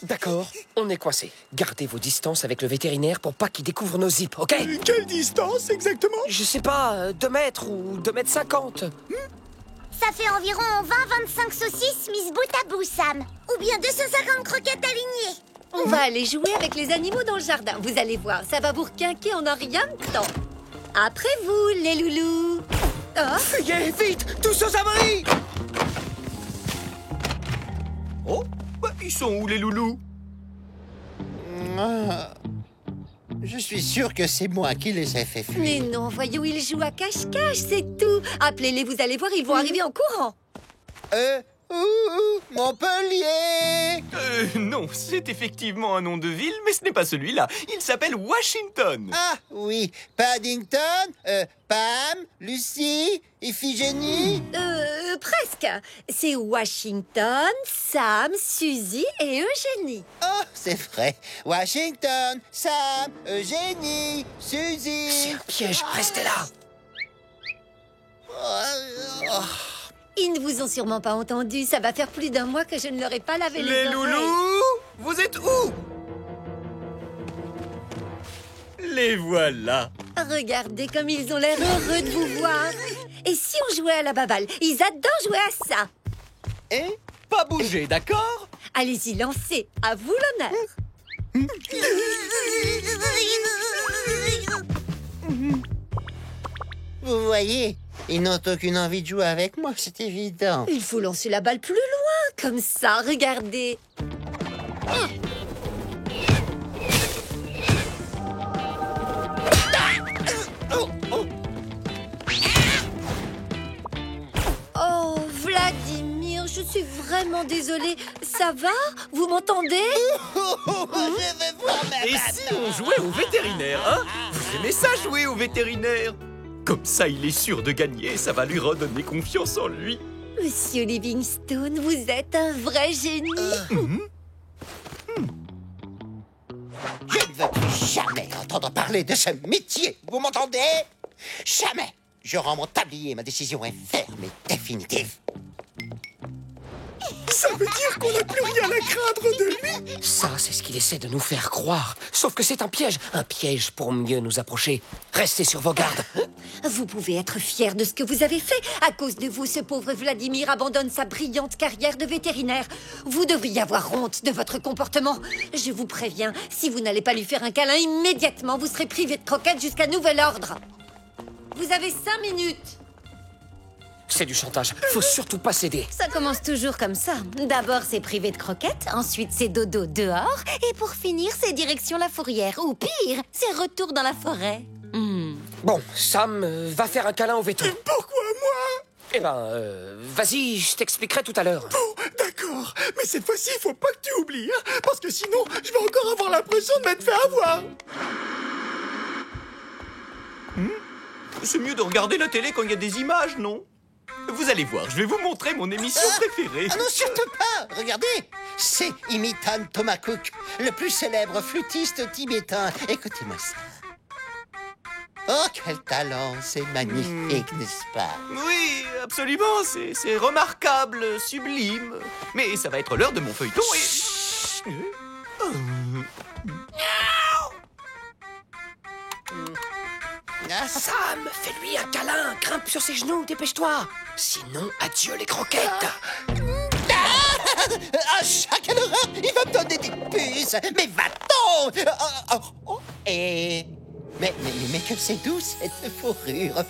Speaker 1: D'accord, on est coincé. Gardez vos distances avec le vétérinaire pour pas qu'il découvre nos zips, ok?
Speaker 4: Quelle distance exactement?
Speaker 1: Je sais pas, 2 mètres ou 2 mètres 50.
Speaker 2: Ça fait environ 20-25 saucisses mises bout à bout, Sam. Ou bien 250 croquettes alignées.
Speaker 5: On va aller jouer avec les animaux dans le jardin. Vous allez voir, ça va vous requinquer en un rien de temps. Après vous, les loulous. Oh.
Speaker 1: Fuyez, vite, tous aux abris!
Speaker 6: Oh, bah, ils sont où les loulous?
Speaker 8: Je suis sûr que c'est moi qui les ai fait fuir.
Speaker 5: Mais non, voyons, ils jouent à cache-cache, c'est tout. Appelez-les, vous allez voir, ils vont arriver en courant.
Speaker 8: Montpellier!
Speaker 6: Non, c'est effectivement un nom de ville, mais ce n'est pas celui-là. Il s'appelle Washington.
Speaker 8: Ah oui, Paddington, Pam, Lucie, Iphigénie.
Speaker 5: Presque. C'est Washington, Sam, Suzy et Eugénie.
Speaker 8: Oh, c'est vrai. Washington, Sam, Eugénie, Suzy.
Speaker 1: C'est un piège, restez là.
Speaker 5: Ils ne vous ont sûrement pas entendu. Ça va faire plus d'un mois que je ne leur ai pas lavé les
Speaker 6: Les
Speaker 5: oreilles.
Speaker 6: loulous, vous êtes où? Les voilà.
Speaker 5: Regardez comme ils ont l'air heureux de vous voir. Et si on jouait à la baballe? Ils adorent jouer à ça.
Speaker 6: Et pas bouger, d'accord?
Speaker 5: Allez-y, lancez. À vous l'honneur.
Speaker 8: Vous voyez, ils n'ont aucune envie de jouer avec moi, c'est évident.
Speaker 5: Il faut lancer la balle plus loin, comme ça, regardez. Oh, Vladimir, je suis vraiment désolée. Ça va? Vous m'entendez?
Speaker 8: Je vais voir ma
Speaker 6: Et si on jouait au vétérinaire, hein? Vous aimez ça, jouer au vétérinaire? Comme ça, il est sûr de gagner et ça va lui redonner confiance en lui.
Speaker 5: Monsieur Livingstone, vous êtes un vrai génie.
Speaker 8: Je ne veux plus jamais entendre parler de ce métier. Vous m'entendez? Jamais. Je rends mon tablier. Ma décision est ferme et définitive.
Speaker 4: Ça veut dire qu'on n'a plus rien à craindre de lui.
Speaker 1: Ça, c'est ce qu'il essaie de nous faire croire. Sauf que c'est un piège pour mieux nous approcher. Restez sur vos gardes.
Speaker 5: Vous pouvez être fiers de ce que vous avez fait. À cause de vous, ce pauvre Vladimir abandonne sa brillante carrière de vétérinaire. Vous devriez avoir honte de votre comportement. Je vous préviens, si vous n'allez pas lui faire un câlin immédiatement, vous serez privé de croquettes jusqu'à nouvel ordre. Vous avez 5 minutes.
Speaker 1: C'est du chantage. Faut surtout pas céder.
Speaker 7: Ça commence toujours comme ça. D'abord, c'est privé de croquettes, ensuite, c'est dodo dehors, et pour finir, c'est direction la fourrière. Ou pire, c'est retour dans la forêt.
Speaker 1: Bon, Sam va faire un câlin au veto.
Speaker 4: Pourquoi moi?
Speaker 1: Eh ben, vas-y, je t'expliquerai tout à l'heure.
Speaker 4: Bon, d'accord. Mais cette fois-ci, il faut pas que tu oublies, hein, parce que sinon, je vais encore avoir l'impression de m'être fait avoir.
Speaker 6: C'est mieux de regarder la télé quand il y a des images, non? Vous allez voir, je vais vous montrer mon émission préférée.
Speaker 8: Ah non, surtout pas. Regardez, c'est Imitan Tomakuk, le plus célèbre flûtiste tibétain. Écoutez-moi ça. Oh, quel talent, c'est magnifique, n'est-ce pas?
Speaker 6: Oui, absolument, c'est remarquable, sublime. Mais ça va être l'heure de mon feuilleton et...
Speaker 1: Sam, fais-lui un câlin. Grimpe sur ses genoux, dépêche-toi. Sinon, adieu les croquettes.
Speaker 8: Ah, quelle horreur! Il va me donner des puces! Mais va-t'en! Mais que c'est doux, cette fourrure!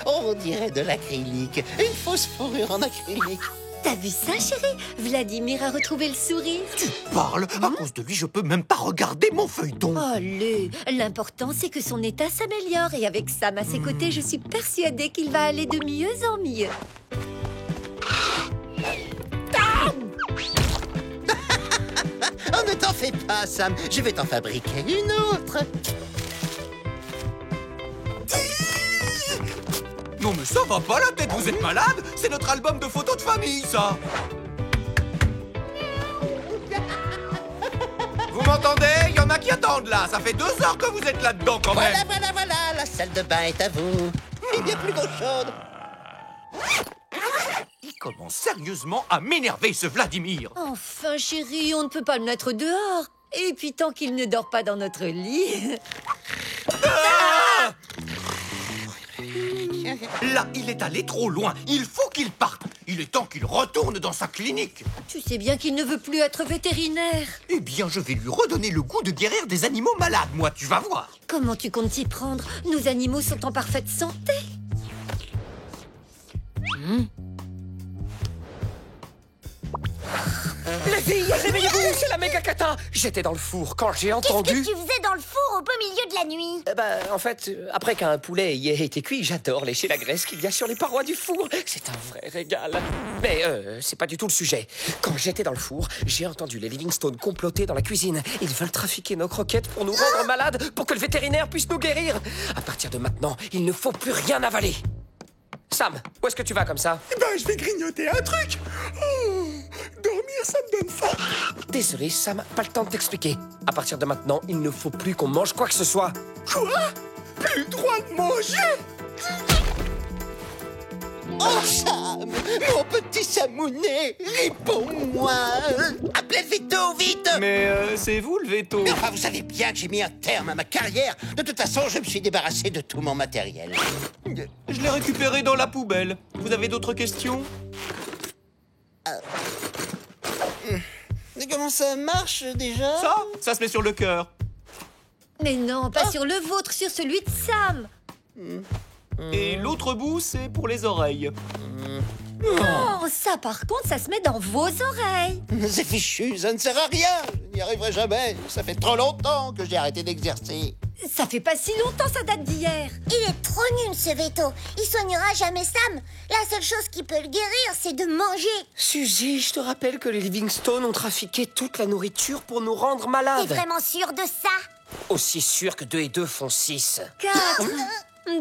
Speaker 8: On dirait de l'acrylique. Une fausse fourrure en acrylique.
Speaker 5: T'as vu ça, chérie? Vladimir a retrouvé le sourire.
Speaker 6: Tu parles? À cause de lui, je peux même pas regarder mon feuilleton.
Speaker 5: Allez, l'important c'est que son état s'améliore. Et avec Sam à ses côtés, je suis persuadée qu'il va aller de mieux en mieux.
Speaker 8: Oh, ne t'en fais pas, Sam. Je vais t'en fabriquer une autre.
Speaker 6: Non mais ça va pas la tête, vous êtes malade? C'est notre album de photos de famille, ça. Vous m'entendez? Il y en a qui attendent là. Ça fait 2 heures que vous êtes là-dedans quand même.
Speaker 8: Voilà. La salle de bain est à vous. Il n'y a plus d'eau chaude.
Speaker 6: Il commence sérieusement à m'énerver, ce Vladimir.
Speaker 5: Enfin, chérie, on ne peut pas le mettre dehors. Et puis tant qu'il ne dort pas dans notre lit...
Speaker 6: Ah! Là, il est allé trop loin. Il faut qu'il parte. Il est temps qu'il retourne dans sa clinique.
Speaker 5: Tu sais bien qu'il ne veut plus être vétérinaire.
Speaker 6: Eh bien, je vais lui redonner le goût de guérir des animaux malades, moi, tu vas voir.
Speaker 5: Comment tu comptes t'y prendre? Nos animaux sont en parfaite santé.
Speaker 1: Les filles, réveillez-vous, c'est la méga cata. J'étais dans le four quand j'ai entendu...
Speaker 2: Qu'est-ce que tu faisais dans le four au beau milieu de la nuit?
Speaker 1: En fait, après qu'un poulet y ait été cuit, j'adore lécher la graisse qu'il y a sur les parois du four. C'est un vrai régal. Mais c'est pas du tout le sujet. Quand j'étais dans le four, j'ai entendu les Livingstone comploter dans la cuisine. Ils veulent trafiquer nos croquettes pour nous rendre malades, pour que le vétérinaire puisse nous guérir. À partir de maintenant, il ne faut plus rien avaler. Sam, où est-ce que tu vas comme ça?
Speaker 4: Eh ben, je vais grignoter un truc. Oh, dormir, ça me donne faim.
Speaker 1: Désolé, Sam, pas le temps de t'expliquer. À partir de maintenant, il ne faut plus qu'on mange quoi que ce soit.
Speaker 4: Quoi? Plus le droit de manger?
Speaker 8: Oh, Sam, mon petit Samounet, réponds-moi. Appelez le veto, vite.
Speaker 6: Mais c'est vous le veto.
Speaker 8: Mais enfin, vous savez bien que j'ai mis un terme à ma carrière. De toute façon, je me suis débarrassé de tout mon matériel.
Speaker 6: Je l'ai récupéré dans la poubelle. Vous avez d'autres questions?
Speaker 8: Mais comment ça marche déjà?
Speaker 6: Ça se met sur le cœur.
Speaker 5: Mais non, pas sur le vôtre, sur celui de Sam.
Speaker 6: Et l'autre bout, c'est pour les oreilles.
Speaker 5: Oh, ça par contre, ça se met dans vos oreilles.
Speaker 8: C'est fichu, ça ne sert à rien. Je n'y arriverai jamais. Ça fait trop longtemps que j'ai arrêté d'exercer.
Speaker 5: Ça fait pas si longtemps, ça date d'hier.
Speaker 2: Il est trop nul, ce veto. Il soignera jamais Sam. La seule chose qui peut le guérir, c'est de manger.
Speaker 1: Suzy, je te rappelle que les Livingstone ont trafiqué toute la nourriture pour nous rendre malades.
Speaker 2: T'es vraiment sûr de ça?
Speaker 1: Aussi sûr que 2 et 2 font 6.
Speaker 5: 4.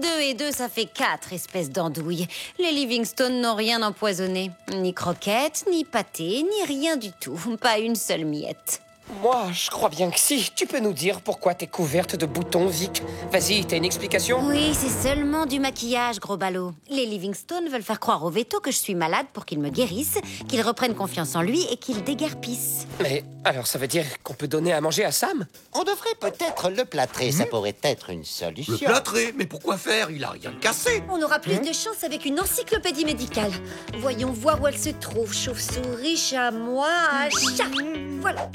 Speaker 7: 2 et 2, ça fait 4, espèce d'andouille. Les Livingstone n'ont rien empoisonné. Ni croquettes, ni pâté, ni rien du tout. Pas une seule miette.
Speaker 1: Moi, je crois bien que si. Tu peux nous dire pourquoi t'es couverte de boutons, Vic? Vas-y, t'as une explication?
Speaker 7: Oui, c'est seulement du maquillage, gros ballot. Les Livingstone veulent faire croire au veto que je suis malade pour qu'il me guérisse, qu'il reprenne confiance en lui et qu'il déguerpisse.
Speaker 1: Mais alors ça veut dire qu'on peut donner à manger à Sam?
Speaker 8: On devrait peut-être le plâtrer, ça pourrait être une solution.
Speaker 6: Le plâtrer? Mais pourquoi faire? Il a rien cassé.
Speaker 5: On aura plus de chance avec une encyclopédie médicale. Voyons voir où elle se trouve. Chauve-souris, chamois, chat. Voilà.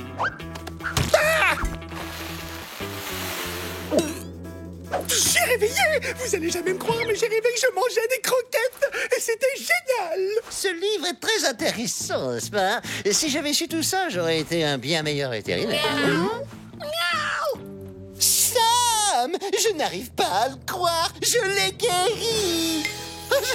Speaker 4: J'ai réveillé! Vous allez jamais me croire, mais j'ai rêvé que je mangeais des croquettes! Et c'était génial!
Speaker 8: Ce livre est très intéressant, n'est-ce pas? Si j'avais su tout ça, j'aurais été un bien meilleur vétérinaire. Sam! Je n'arrive pas à le croire! Je l'ai guéri!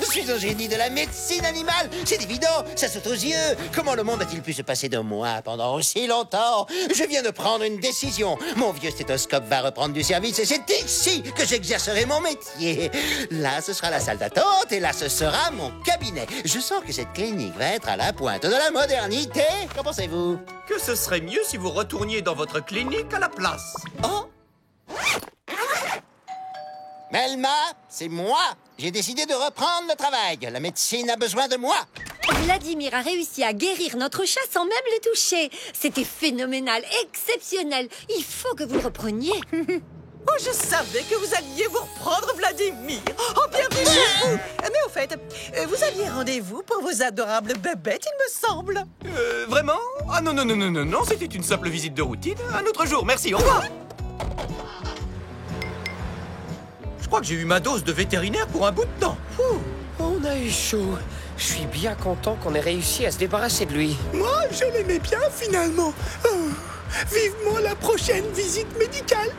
Speaker 8: Je suis un génie de la médecine animale! C'est évident, ça saute aux yeux! Comment le monde a-t-il pu se passer de moi pendant aussi longtemps? Je viens de prendre une décision. Mon vieux stéthoscope va reprendre du service et c'est ici que j'exercerai mon métier. Là, ce sera la salle d'attente et là, ce sera mon cabinet. Je sens que cette clinique va être à la pointe de la modernité. Qu'en pensez-vous?
Speaker 6: Que ce serait mieux si vous retourniez dans votre clinique à la place.
Speaker 8: Oh! Melma, c'est moi! J'ai décidé de reprendre le travail. La médecine a besoin de moi.
Speaker 5: Vladimir a réussi à guérir notre chat sans même le toucher. C'était phénoménal, exceptionnel. Il faut que vous le repreniez.
Speaker 10: Oh, je savais que vous alliez vous reprendre, Vladimir. Oh, bienvenue chez vous. Mais au fait, vous aviez rendez-vous pour vos adorables bébêtes, il me semble.
Speaker 6: Vraiment? Ah non, non, non, non, non, non, c'était une simple visite de routine. Un autre jour, merci, au revoir. Je crois que j'ai eu ma dose de vétérinaire pour un bout de temps.
Speaker 1: On a eu chaud. Je suis bien content qu'on ait réussi à se débarrasser de lui.
Speaker 4: Moi, je l'aimais bien, finalement. Oh, vivement la prochaine visite médicale.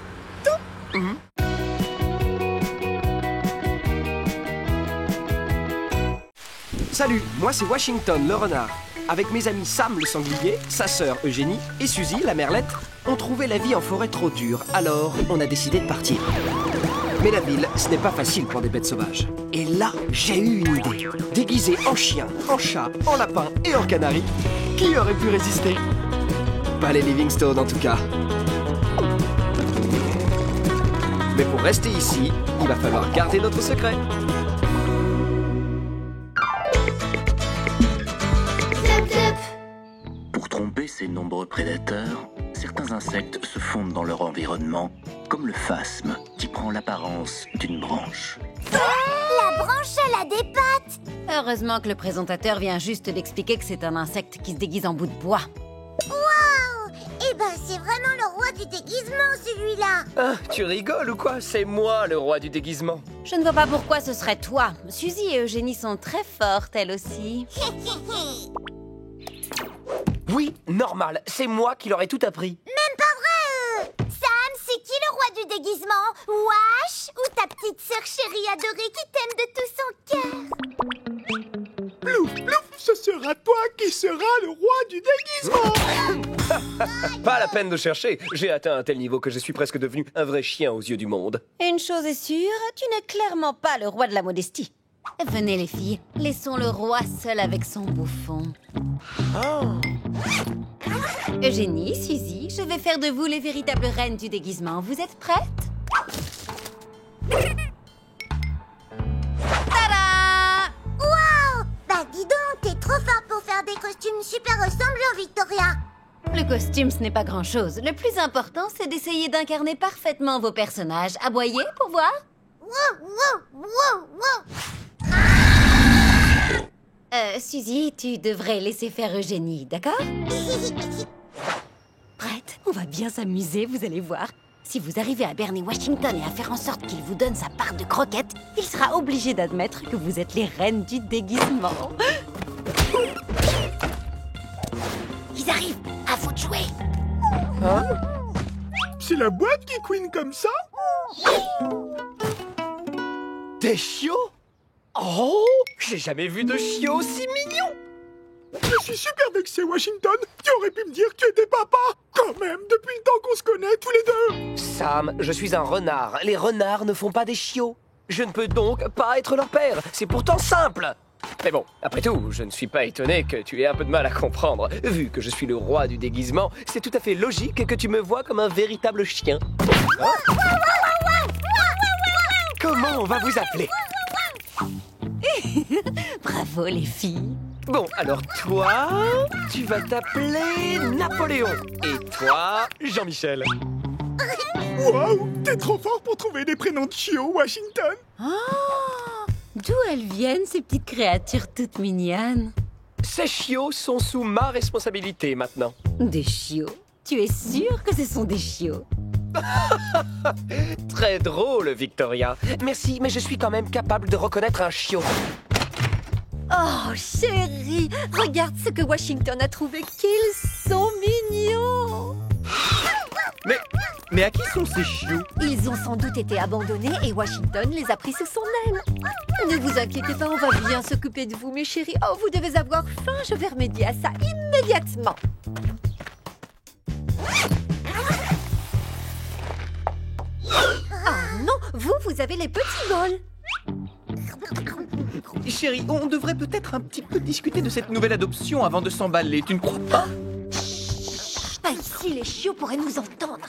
Speaker 1: Salut, moi c'est Washington le renard. Avec mes amis Sam le sanglier, sa sœur Eugénie et Suzy la merlette, on trouvait la vie en forêt trop dure, alors on a décidé de partir. Mais la ville, ce n'est pas facile pour des bêtes sauvages. Et là, j'ai eu une idée. Déguisé en chien, en chat, en lapin et en canari, qui aurait pu résister? Pas les Livingstone en tout cas. Mais pour rester ici, il va falloir garder notre secret.
Speaker 3: Pour tromper ces nombreux prédateurs, certains insectes se fondent dans leur environnement, comme le phasme, qui prend l'apparence d'une branche.
Speaker 2: La branche, elle a des pattes.
Speaker 7: Heureusement que le présentateur vient juste d'expliquer que c'est un insecte qui se déguise en bout de bois.
Speaker 2: Waouh! Eh ben, c'est vraiment le roi du déguisement, celui-là.
Speaker 1: Ah, tu rigoles ou quoi? C'est moi le roi du déguisement.
Speaker 7: Je ne vois pas pourquoi ce serait toi. Suzy et Eugénie sont très fortes, elles aussi.
Speaker 1: Oui, normal, c'est moi qui leur ai tout appris.
Speaker 2: Même pas vrai, Sam, c'est qui le roi du déguisement? Wash ou ta petite sœur chérie adorée qui t'aime de tout son cœur?
Speaker 4: Plouf, plouf, ce sera toi qui seras le roi du déguisement.
Speaker 1: Pas la peine de chercher, j'ai atteint un tel niveau que je suis presque devenu un vrai chien aux yeux du monde.
Speaker 7: Une chose est sûre, tu n'es clairement pas le roi de la modestie. Venez les filles, laissons le roi seul avec son bouffon. Eugénie, Suzy, je vais faire de vous les véritables reines du déguisement. Vous êtes prêtes? Tada!
Speaker 2: Waouh! Bah dis donc, t'es trop fort pour faire des costumes super ressemblants, Victoria.
Speaker 7: Le costume, ce n'est pas grand-chose. Le plus important, c'est d'essayer d'incarner parfaitement vos personnages. Aboyez pour voir?
Speaker 2: Wow, wow, wow, wow.
Speaker 7: Suzy, tu devrais laisser faire Eugénie, d'accord? Prête? On va bien s'amuser, vous allez voir. Si vous arrivez à berner Washington et à faire en sorte qu'il vous donne sa part de croquettes, il sera obligé d'admettre que vous êtes les reines du déguisement. Ils arrivent, à vous de jouer.
Speaker 4: C'est la boîte qui couine comme ça?
Speaker 1: Des chiots? Oh, j'ai jamais vu de chiots aussi mignons.
Speaker 4: Je suis super vexé, Washington. Tu aurais pu me dire que tu étais papa. Quand même, depuis le temps qu'on se connaît tous les deux.
Speaker 1: Sam, je suis un renard. Les renards ne font pas des chiots. Je ne peux donc pas être leur père. C'est pourtant simple. Mais bon, après tout, je ne suis pas étonné que tu aies un peu de mal à comprendre. Vu que je suis le roi du déguisement, c'est tout à fait logique que tu me vois comme un véritable chien. Hein? Comment on va vous appeler?
Speaker 7: Bravo, les filles.
Speaker 1: Bon, alors toi, tu vas t'appeler Napoléon. Et toi, Jean-Michel.
Speaker 4: Waouh, t'es trop fort pour trouver des prénoms de chiots, Washington.
Speaker 7: Oh, d'où elles viennent, ces petites créatures toutes mignonnes?
Speaker 1: Ces chiots sont sous ma responsabilité maintenant.
Speaker 7: Des chiots? Tu es sûr que ce sont des chiots?
Speaker 1: Très drôle, Victoria. Merci, mais je suis quand même capable de reconnaître un chiot.
Speaker 5: Oh, chérie, regarde ce que Washington a trouvé. Qu'ils sont mignons!
Speaker 6: Mais à qui sont ces chiots?
Speaker 5: Ils ont sans doute été abandonnés et Washington les a pris sous son aile. Ne vous inquiétez pas, on va bien s'occuper de vous, mes chéris. Oh, vous devez avoir faim, je vais remédier à ça immédiatement. Oh non, vous avez les petits bols.
Speaker 6: Chérie, on devrait peut-être un petit peu discuter de cette nouvelle adoption avant de s'emballer, tu ne crois pas?
Speaker 5: Pas ici, les chiots pourraient nous entendre.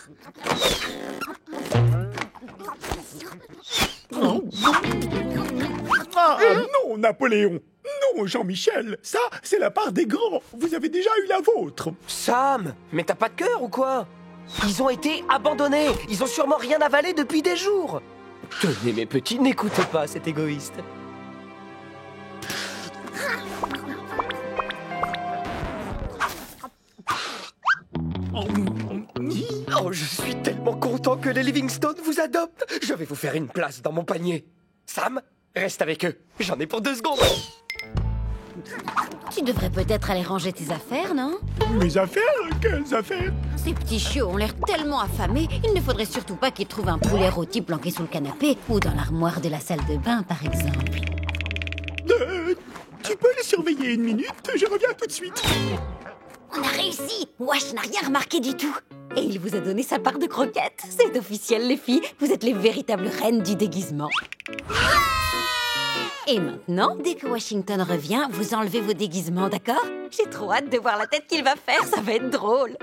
Speaker 4: Ah non, Napoléon. Non, Jean-Michel. Ça, c'est la part des grands. Vous avez déjà eu la vôtre.
Speaker 1: Sam, mais t'as pas de cœur ou quoi? Ils ont été abandonnés. Ils ont sûrement rien avalé depuis des jours. Tenez, mes petits, n'écoutez pas cet égoïste. Oh, je suis tellement content que les Livingstone vous adoptent. Je vais vous faire une place dans mon panier. Sam, reste avec eux. J'en ai pour 2 secondes.
Speaker 7: Tu devrais peut-être aller ranger tes affaires, non?
Speaker 4: Mes affaires? Quelles affaires?
Speaker 7: Ces petits chiots ont l'air tellement affamés, il ne faudrait surtout pas qu'ils trouvent un poulet rôti planqué sous le canapé ou dans l'armoire de la salle de bain, par exemple.
Speaker 4: Tu peux les surveiller 1 minute? Je reviens tout de suite.
Speaker 7: On a réussi! Wash n'a rien remarqué du tout. Et il vous a donné sa part de croquettes. C'est officiel, les filles. Vous êtes les véritables reines du déguisement. Et maintenant, dès que Washington revient, vous enlevez vos déguisements, d'accord? J'ai trop hâte de voir la tête qu'il va faire, ça va être drôle.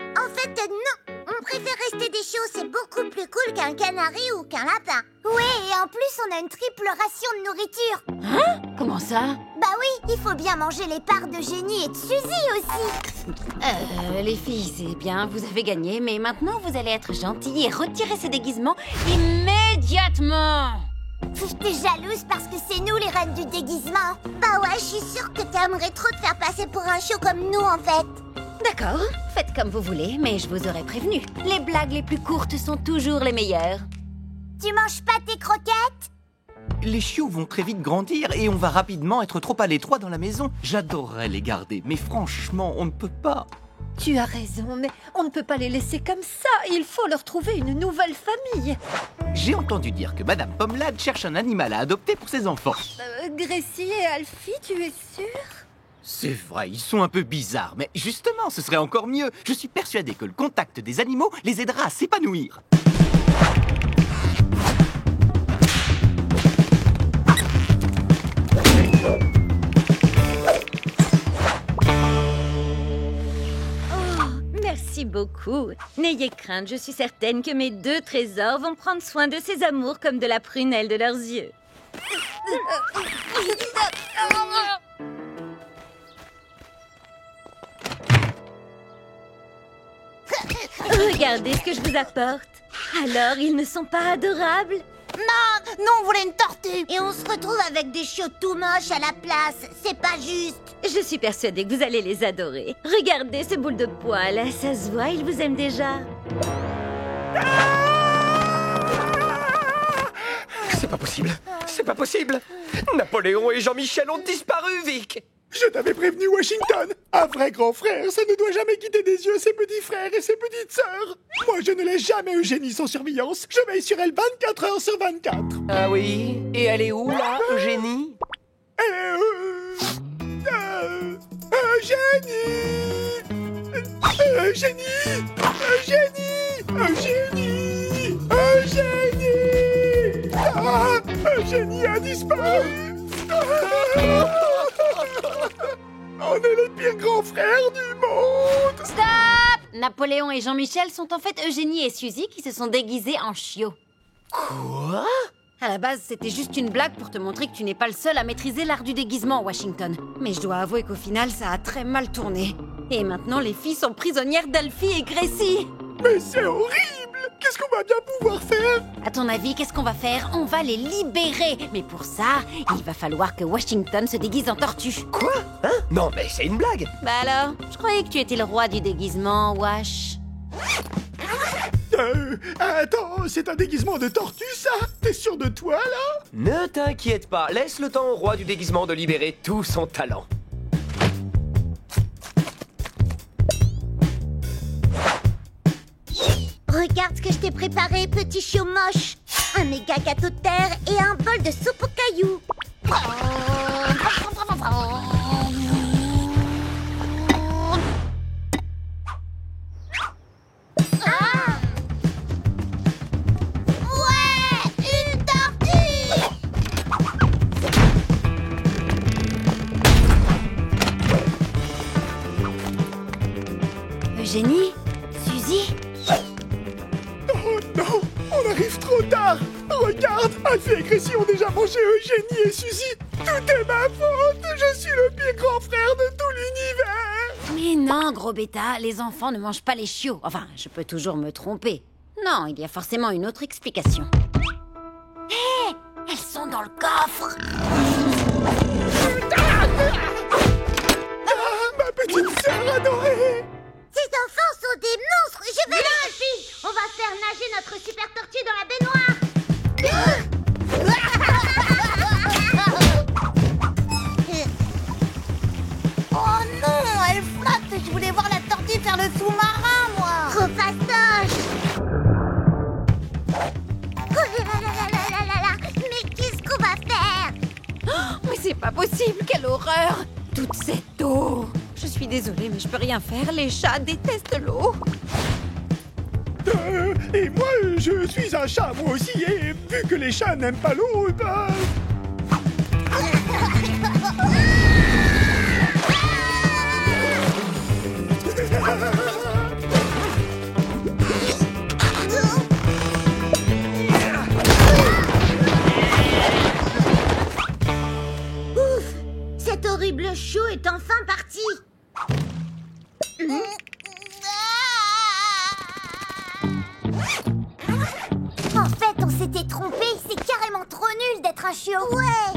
Speaker 2: En fait, non. On préfère rester des chiots, c'est beaucoup plus cool qu'un canari ou qu'un lapin. Oui, et en plus, on a une triple ration de nourriture.
Speaker 7: Hein? Comment ça?
Speaker 2: Bah oui, il faut bien manger les parts de Génie et de Suzy aussi.
Speaker 7: Les filles, c'est bien, vous avez gagné, mais maintenant vous allez être gentils et retirer ces déguisements immédiatement.
Speaker 2: T'es jalouse parce que c'est nous les reines du déguisement. Bah ouais, je suis sûre que t'aimerais trop te faire passer pour un chiot comme nous en fait.
Speaker 7: D'accord, faites comme vous voulez, mais je vous aurais prévenu. Les blagues les plus courtes sont toujours les meilleures.
Speaker 2: Tu manges pas tes croquettes?
Speaker 6: Les chiots vont très vite grandir et on va rapidement être trop à l'étroit dans la maison. J'adorerais les garder, mais franchement, on ne peut pas.
Speaker 5: Tu as raison, mais on ne peut pas les laisser comme ça. Il faut leur trouver une nouvelle famille.
Speaker 6: J'ai entendu dire que Madame Pomelade cherche un animal à adopter pour ses enfants.
Speaker 5: Gracie et Alfie, tu es sûre?
Speaker 6: C'est vrai, ils sont un peu bizarres, mais justement, ce serait encore mieux. Je suis persuadé que le contact des animaux les aidera à s'épanouir.
Speaker 11: Merci beaucoup. N'ayez crainte, je suis certaine que mes 2 trésors vont prendre soin de ces amours comme de la prunelle de leurs yeux. Regardez ce que je vous apporte. Alors, ils ne sont pas adorables?
Speaker 2: Non, nous on voulait une tortue. Et on se retrouve avec des chiots tout moches à la place. C'est pas juste.
Speaker 11: Je suis persuadée que vous allez les adorer. Regardez ce boule de poil, ça se voit, il vous aime déjà.
Speaker 1: C'est pas possible. C'est pas possible. Napoléon et Jean-Michel ont disparu, Vic.
Speaker 4: Je t'avais prévenu, Washington. Un vrai grand frère, ça ne doit jamais quitter des yeux ses petits frères et ses petites sœurs. Moi, je ne laisse jamais Eugénie sans surveillance. Je veille sur elle 24 heures sur 24.
Speaker 1: Ah oui? Et elle est où, là, Eugénie?
Speaker 4: Eugénie! Eugénie! Ah, Eugénie a disparu! Ah, On est les pires grands frères du monde.
Speaker 7: Stop! Napoléon et Jean-Michel sont en fait Eugénie et Suzy qui se sont déguisés en chiots.
Speaker 6: Quoi?
Speaker 7: À la base, c'était juste une blague pour te montrer que tu n'es pas le seul à maîtriser l'art du déguisement, Washington. Mais je dois avouer qu'au final, ça a très mal tourné. Et maintenant, les filles sont prisonnières d'Alfie et Gracie.
Speaker 4: Mais c'est horrible. Qu'est-ce qu'on va bien pouvoir faire?
Speaker 7: À ton avis, qu'est-ce qu'on va faire? On va les libérer. Mais pour ça, il va falloir que Washington se déguise en tortue.
Speaker 1: Quoi? Hein? Non, mais c'est une blague.
Speaker 7: Bah alors, je croyais que tu étais le roi du déguisement, Wash.
Speaker 4: Attends, c'est un déguisement de tortue, ça? T'es sûr de toi, là?
Speaker 1: Ne t'inquiète pas, laisse le temps au roi du déguisement de libérer tout son talent.
Speaker 2: Regarde ce que je t'ai préparé, petit chiot moche. Un méga gâteau de terre et un bol de soupe aux cailloux. Ah! Ouais, une tortue!
Speaker 7: Eugénie? Suzy?
Speaker 4: Oh non, on arrive trop tard. Regarde, Alfie et Gracie ont déjà mangé Eugénie et Suzy. Tout est ma faute. Je suis le pire grand frère de tout l'univers.
Speaker 7: Mais non, gros bêta, les enfants ne mangent pas les chiots. Enfin, je peux toujours me tromper. Non, il y a forcément une autre explication. Hé! Elles sont dans le coffre!
Speaker 4: Ah, ma petite sœur adorée.
Speaker 2: Ces enfants sont des monstres. Je vais les filles. On va faire nager notre super tortue dans la baignoire.
Speaker 12: Oh non, elle flotte. Je voulais voir la tortue faire le sous-marin, moi.
Speaker 2: Trop fastoche. Oh là là là là là là là. Mais qu'est-ce qu'on va faire?
Speaker 7: Oh, mais c'est pas possible, quelle horreur! Toute cette eau! Je suis désolée, mais je peux rien faire. Les chats détestent l'eau.
Speaker 4: Et moi, je suis un chat, moi aussi. Et vu que les chats n'aiment pas l'eau, bah...
Speaker 2: Ouf! Cet horrible chiot est enfin parti. En fait, on s'était trompé. C'est carrément trop nul d'être un chiot. Ouais.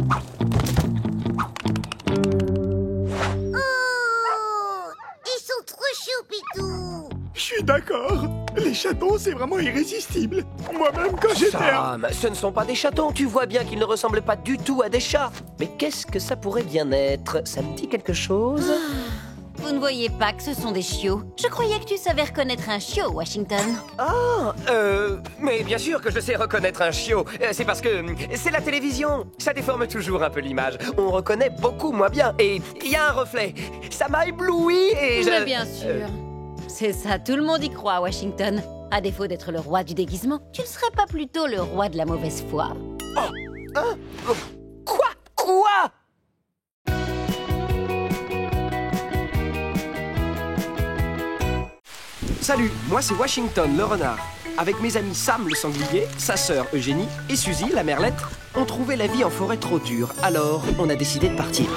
Speaker 2: Oh! Ils sont trop choux, Pitou.
Speaker 4: Je suis d'accord. Les chatons, c'est vraiment irrésistible. Moi-même, quand j'étais...
Speaker 1: Sam, ce ne sont pas des chatons, tu vois bien qu'ils ne ressemblent pas du tout à des chats. Mais qu'est-ce que ça pourrait bien être? Ça me dit quelque chose?
Speaker 7: Vous ne voyez pas que ce sont des chiots. Je croyais que tu savais reconnaître un chiot, Washington.
Speaker 1: Ah, mais bien sûr que je sais reconnaître un chiot. C'est parce que c'est la télévision. Ça déforme toujours un peu l'image. On reconnaît beaucoup moins bien. Et il y a un reflet. Ça m'a ébloui et
Speaker 7: Mais bien sûr. C'est ça, tout le monde y croit, Washington. À défaut d'être le roi du déguisement, tu ne serais pas plutôt le roi de la mauvaise foi.
Speaker 1: Oh, hein? Quoi? Salut, moi c'est Washington le renard. Avec mes amis Sam le sanglier, sa sœur Eugénie et Suzy la merlette, on trouvait la vie en forêt trop dure, alors on a décidé de partir.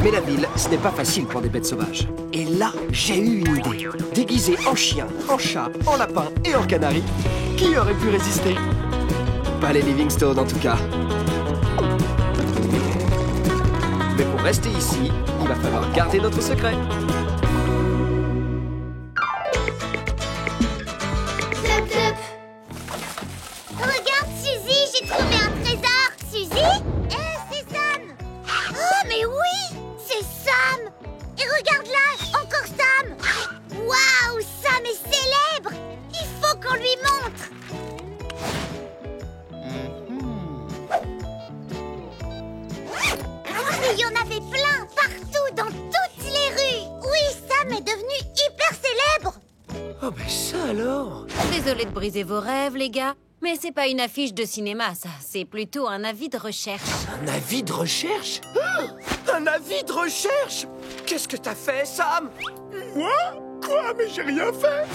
Speaker 1: Mais la ville, ce n'est pas facile pour des bêtes sauvages. Et là, j'ai eu une idée. Déguisé en chien, en chat, en lapin et en canari, qui aurait pu résister? Pas les Livingstone en tout cas. Mais pour rester ici, il va falloir garder notre secret.
Speaker 2: Regarde, Suzy, j'ai trouvé un trésor. Suzy? C'est Sam. Oh, mais oui, c'est Sam. Et regarde là, encore Sam. Waouh, Sam est célèbre. Il faut qu'on lui montre. Et il y en avait plein, partout, dans toutes les rues. Oui, Sam est devenu hyper célèbre.
Speaker 1: Oh ben ça alors!
Speaker 7: Désolée de briser vos rêves, les gars, Mais c'est pas une affiche de cinéma, ça. C'est plutôt un avis de recherche.
Speaker 1: Un avis de recherche? Un avis de recherche? Qu'est-ce que t'as fait, Sam?
Speaker 4: Moi? Quoi? Mais j'ai rien fait!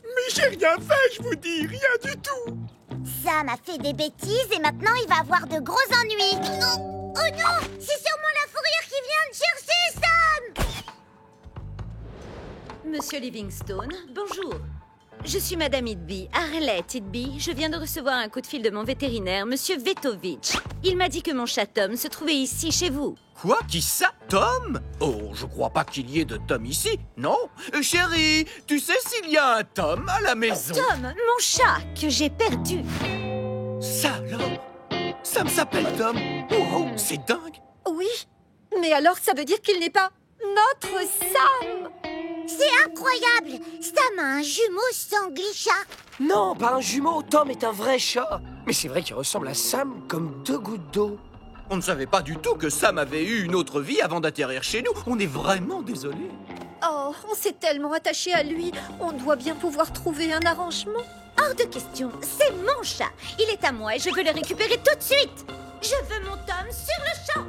Speaker 4: Mais j'ai rien fait, je vous dis, rien du tout!
Speaker 2: Sam a fait des bêtises et maintenant il va avoir de gros ennuis. Oh, oh non! C'est sûrement la fourrure qui vient de chercher Sam!
Speaker 11: Monsieur Livingstone, bonjour. Je suis Madame Itby, Arlette Itby. Je viens de recevoir un coup de fil de mon vétérinaire, Monsieur Vetovitch. Il m'a dit que mon chat Tom se trouvait ici, chez vous.
Speaker 6: Quoi? Qui ça? Tom? Oh, je crois pas qu'il y ait de Tom ici, non? Chérie, tu sais s'il y a un Tom à la maison?
Speaker 11: Tom, mon chat, que j'ai perdu.
Speaker 6: Ça alors? Sam s'appelle Tom? Oh, c'est dingue!
Speaker 5: Oui, mais alors ça veut dire qu'il n'est pas notre Sam.
Speaker 2: C'est incroyable! Sam a un jumeau sanglier-chat.
Speaker 1: Non, pas un jumeau, Tom est un vrai chat. Mais c'est vrai qu'il ressemble à Sam comme 2 gouttes d'eau.
Speaker 6: On ne savait pas du tout que Sam avait eu une autre vie avant d'atterrir chez nous. On est vraiment désolé.
Speaker 5: Oh, on s'est tellement attaché à lui. On doit bien pouvoir trouver un arrangement.
Speaker 11: Hors de question, c'est mon chat. Il est à moi et je veux le récupérer tout de suite. Je veux mon Tom sur le champ.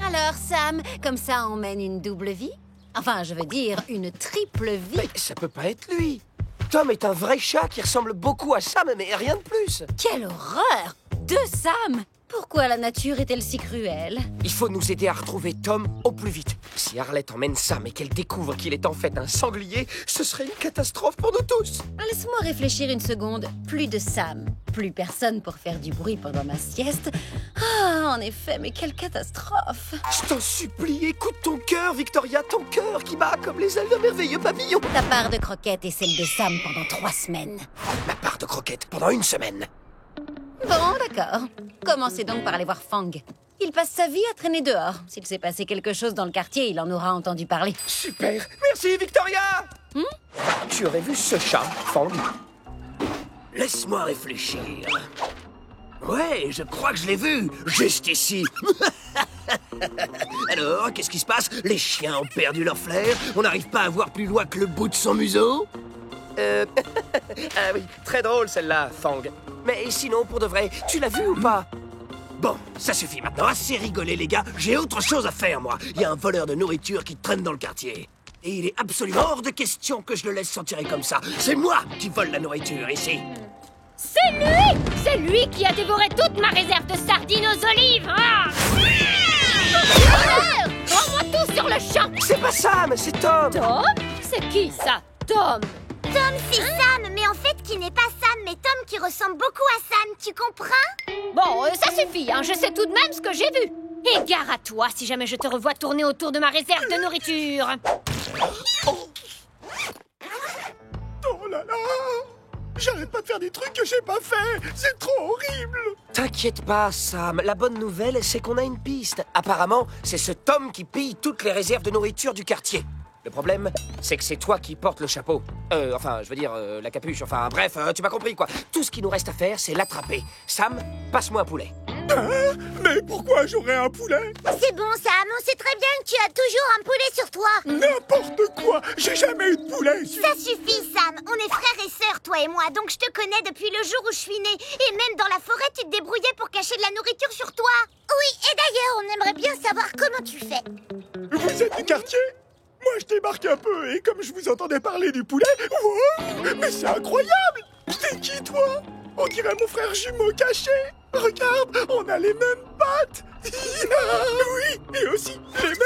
Speaker 7: Alors, Sam, comme ça, on mène une double vie? Enfin, je veux dire, une triple vie.
Speaker 1: Mais ça peut pas être lui. Tom est un vrai chat qui ressemble beaucoup à Sam, mais rien de plus.
Speaker 7: Quelle horreur! Deux Sam! Pourquoi la nature est-elle si cruelle?
Speaker 1: Il faut nous aider à retrouver Tom au plus vite. Si Arlette emmène Sam et qu'elle découvre qu'il est en fait un sanglier, ce serait une catastrophe pour nous tous.
Speaker 7: Laisse-moi réfléchir une seconde. Plus de Sam, plus personne pour faire du bruit pendant ma sieste. Ah, en effet, mais quelle catastrophe!
Speaker 1: Je t'en supplie, écoute ton cœur, Victoria, ton cœur qui bat comme les ailes d'un merveilleux papillon.
Speaker 7: Ta part de croquettes est celle de Sam pendant 3 semaines.
Speaker 1: Ma part de croquettes pendant 1 semaine.
Speaker 7: Bon, d'accord. Commencez donc par aller voir Fang. Il passe sa vie à traîner dehors. S'il s'est passé quelque chose dans le quartier, il en aura entendu parler.
Speaker 1: Super, merci Victoria. Tu aurais vu ce chat, Fang?
Speaker 3: Laisse-moi réfléchir. Ouais, je crois que je l'ai vu, juste ici. Alors, qu'est-ce qui se passe? Les chiens ont perdu leur flair? On n'arrive pas à voir plus loin que le bout de son museau?
Speaker 1: Ah oui, très drôle celle-là, Fang. Mais sinon, pour de vrai, tu l'as vu ou pas?
Speaker 3: Bon, ça suffit maintenant, assez rigolé les gars, j'ai autre chose à faire moi. Il y a un voleur de nourriture qui traîne dans le quartier. Et il est absolument hors de question que je le laisse s'en tirer comme ça. C'est moi qui vole la nourriture ici.
Speaker 13: C'est lui! C'est lui qui a dévoré toute ma réserve de sardines aux olives! Ah! Rends-moi tout sur le champ!
Speaker 1: C'est pas Sam, c'est Tom!
Speaker 13: Tom? C'est qui ça? Tom?
Speaker 2: Tom, c'est Sam, mais en fait qui n'est pas Sam, mais Tom qui ressemble beaucoup à Sam, tu comprends?
Speaker 13: Bon, ça suffit, hein, je sais tout de même ce que j'ai vu. Et gare à toi si jamais je te revois tourner autour de ma réserve de nourriture.
Speaker 4: Oh là là! J'arrête pas de faire des trucs que j'ai pas fait! C'est trop horrible!
Speaker 1: T'inquiète pas, Sam. La bonne nouvelle, c'est qu'on a une piste. Apparemment, c'est ce Tom qui pille toutes les réserves de nourriture du quartier. Le problème, c'est que c'est toi qui portes le chapeau. Enfin, je veux dire, la capuche. Enfin, bref, tu m'as compris, quoi. Tout ce qu'il nous reste à faire, c'est l'attraper. Sam, passe-moi un poulet.
Speaker 4: Hein? Mais pourquoi j'aurais un poulet?
Speaker 2: C'est bon, Sam, on sait très bien que tu as toujours un poulet sur toi.
Speaker 4: N'importe quoi! J'ai jamais eu de poulet!
Speaker 2: Ça suffit, Sam. On est frères et sœurs, toi et moi, donc je te connais depuis le jour où je suis née. Et même dans la forêt, tu te débrouillais pour cacher de la nourriture sur toi. Oui, et d'ailleurs, on aimerait bien savoir comment tu fais.
Speaker 4: Vous êtes du quartier? Moi, je débarque un peu, et comme je vous entendais parler du poulet... Wow, mais c'est incroyable! T'es qui, toi? On dirait mon frère jumeau caché. Regarde, on a les mêmes pattes. Oui, et aussi les mêmes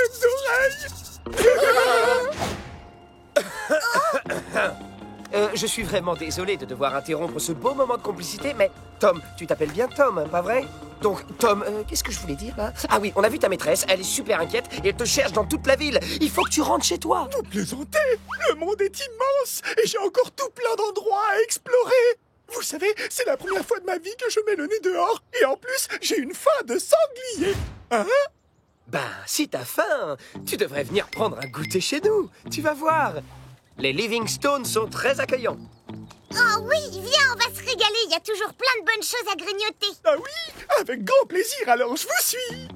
Speaker 1: Je suis vraiment désolé de devoir interrompre ce beau moment de complicité, mais Tom, tu t'appelles bien Tom, hein, pas vrai? Donc, Tom, qu'est-ce que je voulais dire, là? Ah oui, on a vu ta maîtresse, elle est super inquiète et elle te cherche dans toute la ville. Il faut que tu rentres chez toi.
Speaker 4: Vous plaisantez? Le monde est immense et j'ai encore tout plein d'endroits à explorer. Vous savez, c'est la première fois de ma vie que je mets le nez dehors. Et en plus, j'ai une faim de sanglier. Hein?
Speaker 1: Ben, si t'as faim, tu devrais venir prendre un goûter chez nous. Tu vas voir. Les Livingstones sont très accueillants.
Speaker 2: Oh oui, viens, on va se régaler. Il y a toujours plein de bonnes choses à grignoter.
Speaker 4: Ah oui, avec grand plaisir, alors je vous suis.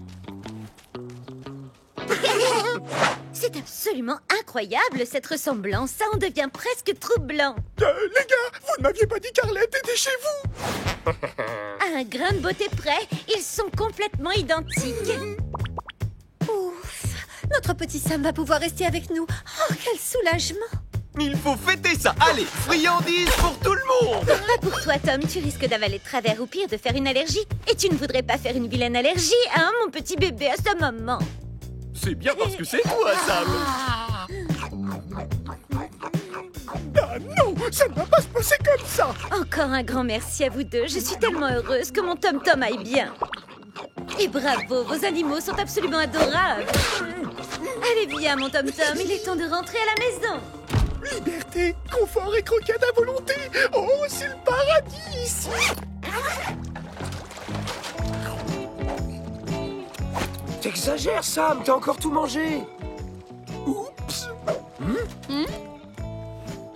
Speaker 11: C'est absolument incroyable, cette ressemblance. Ça en devient presque troublant.
Speaker 4: Les gars, vous ne m'aviez pas dit qu'Arlette était chez vous.
Speaker 11: À un grain de beauté près, ils sont complètement identiques.
Speaker 5: Ouf, notre petit Sam va pouvoir rester avec nous. Oh, quel soulagement.
Speaker 6: Il faut fêter ça. Allez, friandises pour tout le monde.
Speaker 11: Pas pour toi, Tom. Tu risques d'avaler de travers ou pire de faire une allergie. Et tu ne voudrais pas faire une vilaine allergie, hein, mon petit bébé, à ce moment.
Speaker 6: C'est bien parce que c'est toi, Sam.
Speaker 4: Ah non, ça ne va pas se passer comme ça.
Speaker 11: Encore un grand merci à vous deux. Je suis tellement heureuse que mon Tom-Tom aille bien. Et bravo, vos animaux sont absolument adorables. Allez, viens, mon Tom-Tom. Il est temps de rentrer à la maison.
Speaker 4: Liberté, confort et croquettes à volonté. Oh, c'est le paradis ici.
Speaker 3: T'exagères, Sam, t'as encore tout mangé.
Speaker 4: Oups.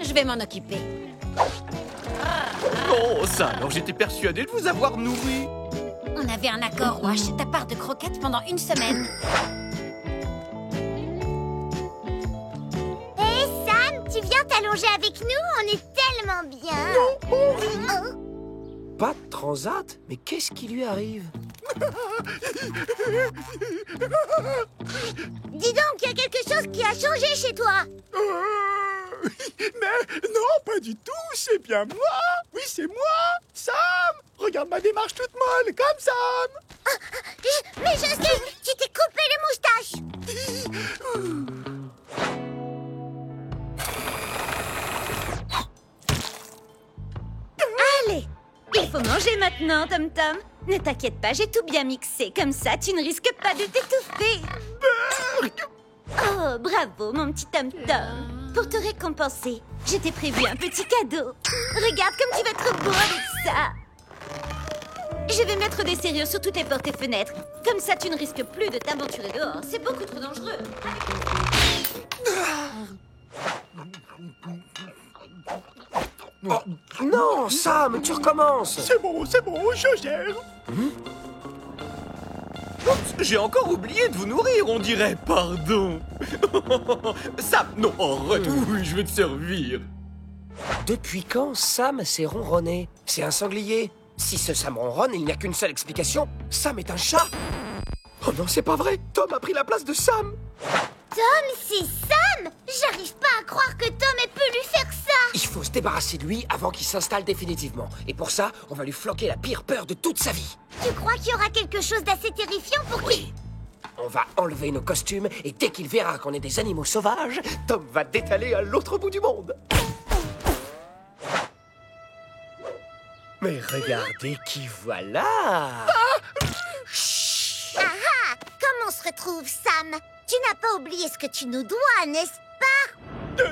Speaker 13: Je vais m'en occuper.
Speaker 6: Oh, ça, alors j'étais persuadé de vous avoir nourri.
Speaker 13: On avait un accord, Wash. Ta part de croquettes pendant une semaine.
Speaker 2: Hé, Sam, tu viens t'allonger avec nous? On est tellement bien.
Speaker 3: Pas de transat? Mais qu'est-ce qui lui arrive?
Speaker 2: Dis donc, il y a quelque chose qui a changé chez toi.
Speaker 4: Mais non, pas du tout, c'est bien moi. Oui, c'est moi, Sam. Regarde ma démarche toute molle, comme Sam.
Speaker 2: Mais je sais, tu t'es coupé les moustaches.
Speaker 11: Allez, il faut manger maintenant, Tom-Tom. Ne t'inquiète pas, j'ai tout bien mixé. Comme ça, tu ne risques pas de t'étouffer. Oh, bravo, mon petit Tom-Tom. Pour te récompenser, je t'ai prévu un petit cadeau. Regarde comme tu vas être beau avec ça. Je vais mettre des serrures sur toutes les portes et fenêtres. Comme ça, tu ne risques plus de t'aventurer dehors. C'est beaucoup trop dangereux.
Speaker 3: Oh, non, Sam, tu recommences.
Speaker 4: C'est bon, je gère.
Speaker 6: Oups, j'ai encore oublié de vous nourrir, on dirait. Pardon. Sam, non, arrête. Oui, je vais te servir.
Speaker 3: Depuis quand Sam s'est ronronné? C'est un sanglier. Si ce Sam ronronne, il n'y a qu'une seule explication. Sam est un chat. Oh non, c'est pas vrai. Tom a pris la place de Sam.
Speaker 2: Tom, c'est Sam. J'arrive pas à croire que Tom ait pu lui faire ça.
Speaker 3: Il faut se débarrasser de lui avant qu'il s'installe définitivement. Et pour ça, on va lui floquer la pire peur de toute sa vie.
Speaker 2: Tu crois qu'il y aura quelque chose d'assez terrifiant pour qu'il...
Speaker 3: Oui. On va enlever nos costumes et dès qu'il verra qu'on est des animaux sauvages, Tom va détaler à l'autre bout du monde. Mais regardez qui voilà.
Speaker 2: Ah ah! Comment on se retrouve, Sam? Tu n'as pas oublié ce que tu nous dois, n'est-ce pas?
Speaker 4: Non.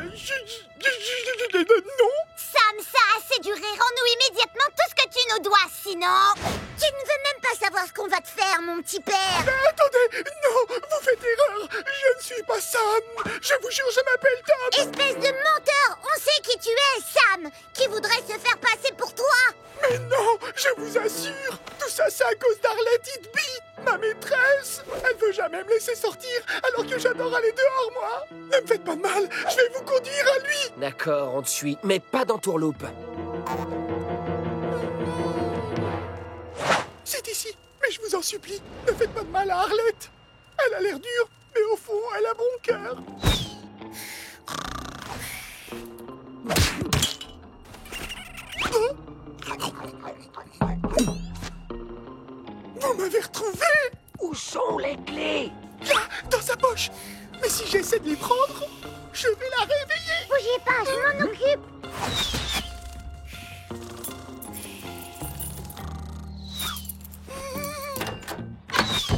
Speaker 2: Sam, ça a assez duré. Rends-nous immédiatement tout ce que tu nous dois, sinon... Tu ne veux même pas savoir ce qu'on va te faire, mon petit père.
Speaker 4: Attendez, non, vous faites erreur. Je ne suis pas Sam. Je vous jure, je m'appelle Tom.
Speaker 2: Espèce de menteur! On sait qui tu es, Sam! Qui voudrait se faire passer pour toi?
Speaker 4: Mais non, je vous assure, tout ça c'est à cause d'Arlette Hitby, ma maîtresse. Elle veut jamais me laisser sortir, alors que j'adore aller dehors, moi. Ne me faites pas de mal, je vais vous conduire à lui.
Speaker 3: D'accord, on te suit, mais pas dans Tourloupe.
Speaker 4: C'est ici, mais je vous en supplie, ne faites pas de mal à Arlette. Elle a l'air dure, mais au fond, elle a bon cœur. Vous m'avez retrouvé?
Speaker 3: Où sont les clés?
Speaker 4: Là, dans sa poche. Mais si j'essaie de les prendre, je vais la réveiller.
Speaker 2: Bougez pas, je m'en occupe.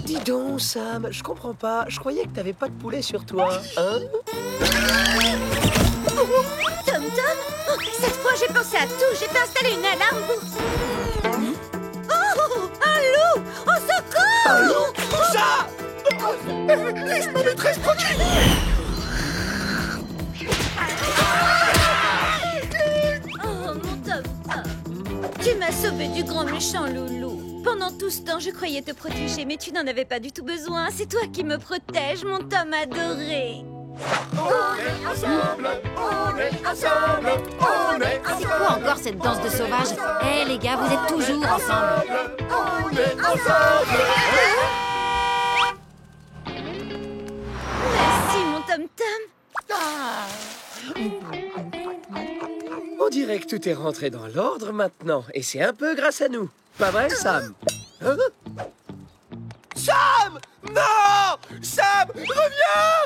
Speaker 3: Dis donc, Sam, je comprends pas. Je croyais que t'avais pas de poulet sur toi, hein?
Speaker 11: Tom, cette fois j'ai pensé à tout. J'ai fait installer une alarme pour... Oh, un loup! Au secours!
Speaker 3: Un loup? Ça!
Speaker 4: Laisse ma maîtresse tranquille.
Speaker 11: Oh, mon Tom. Tu m'as sauvé du grand méchant loulou. Pendant tout ce temps, je croyais te protéger, mais tu n'en avais pas du tout besoin. C'est toi qui me protèges, mon Tom adoré.
Speaker 4: On est ensemble, on est ensemble, on est ensemble.
Speaker 7: C'est quoi encore cette danse de sauvage? Hé les gars, vous êtes toujours ensemble.
Speaker 4: On est ensemble.
Speaker 11: Merci, mon Tom-Tom.
Speaker 1: On dirait que tout est rentré dans l'ordre maintenant, et c'est un peu grâce à nous. Pas vrai, Sam? Hein?
Speaker 6: Sam! Non! Sam, reviens!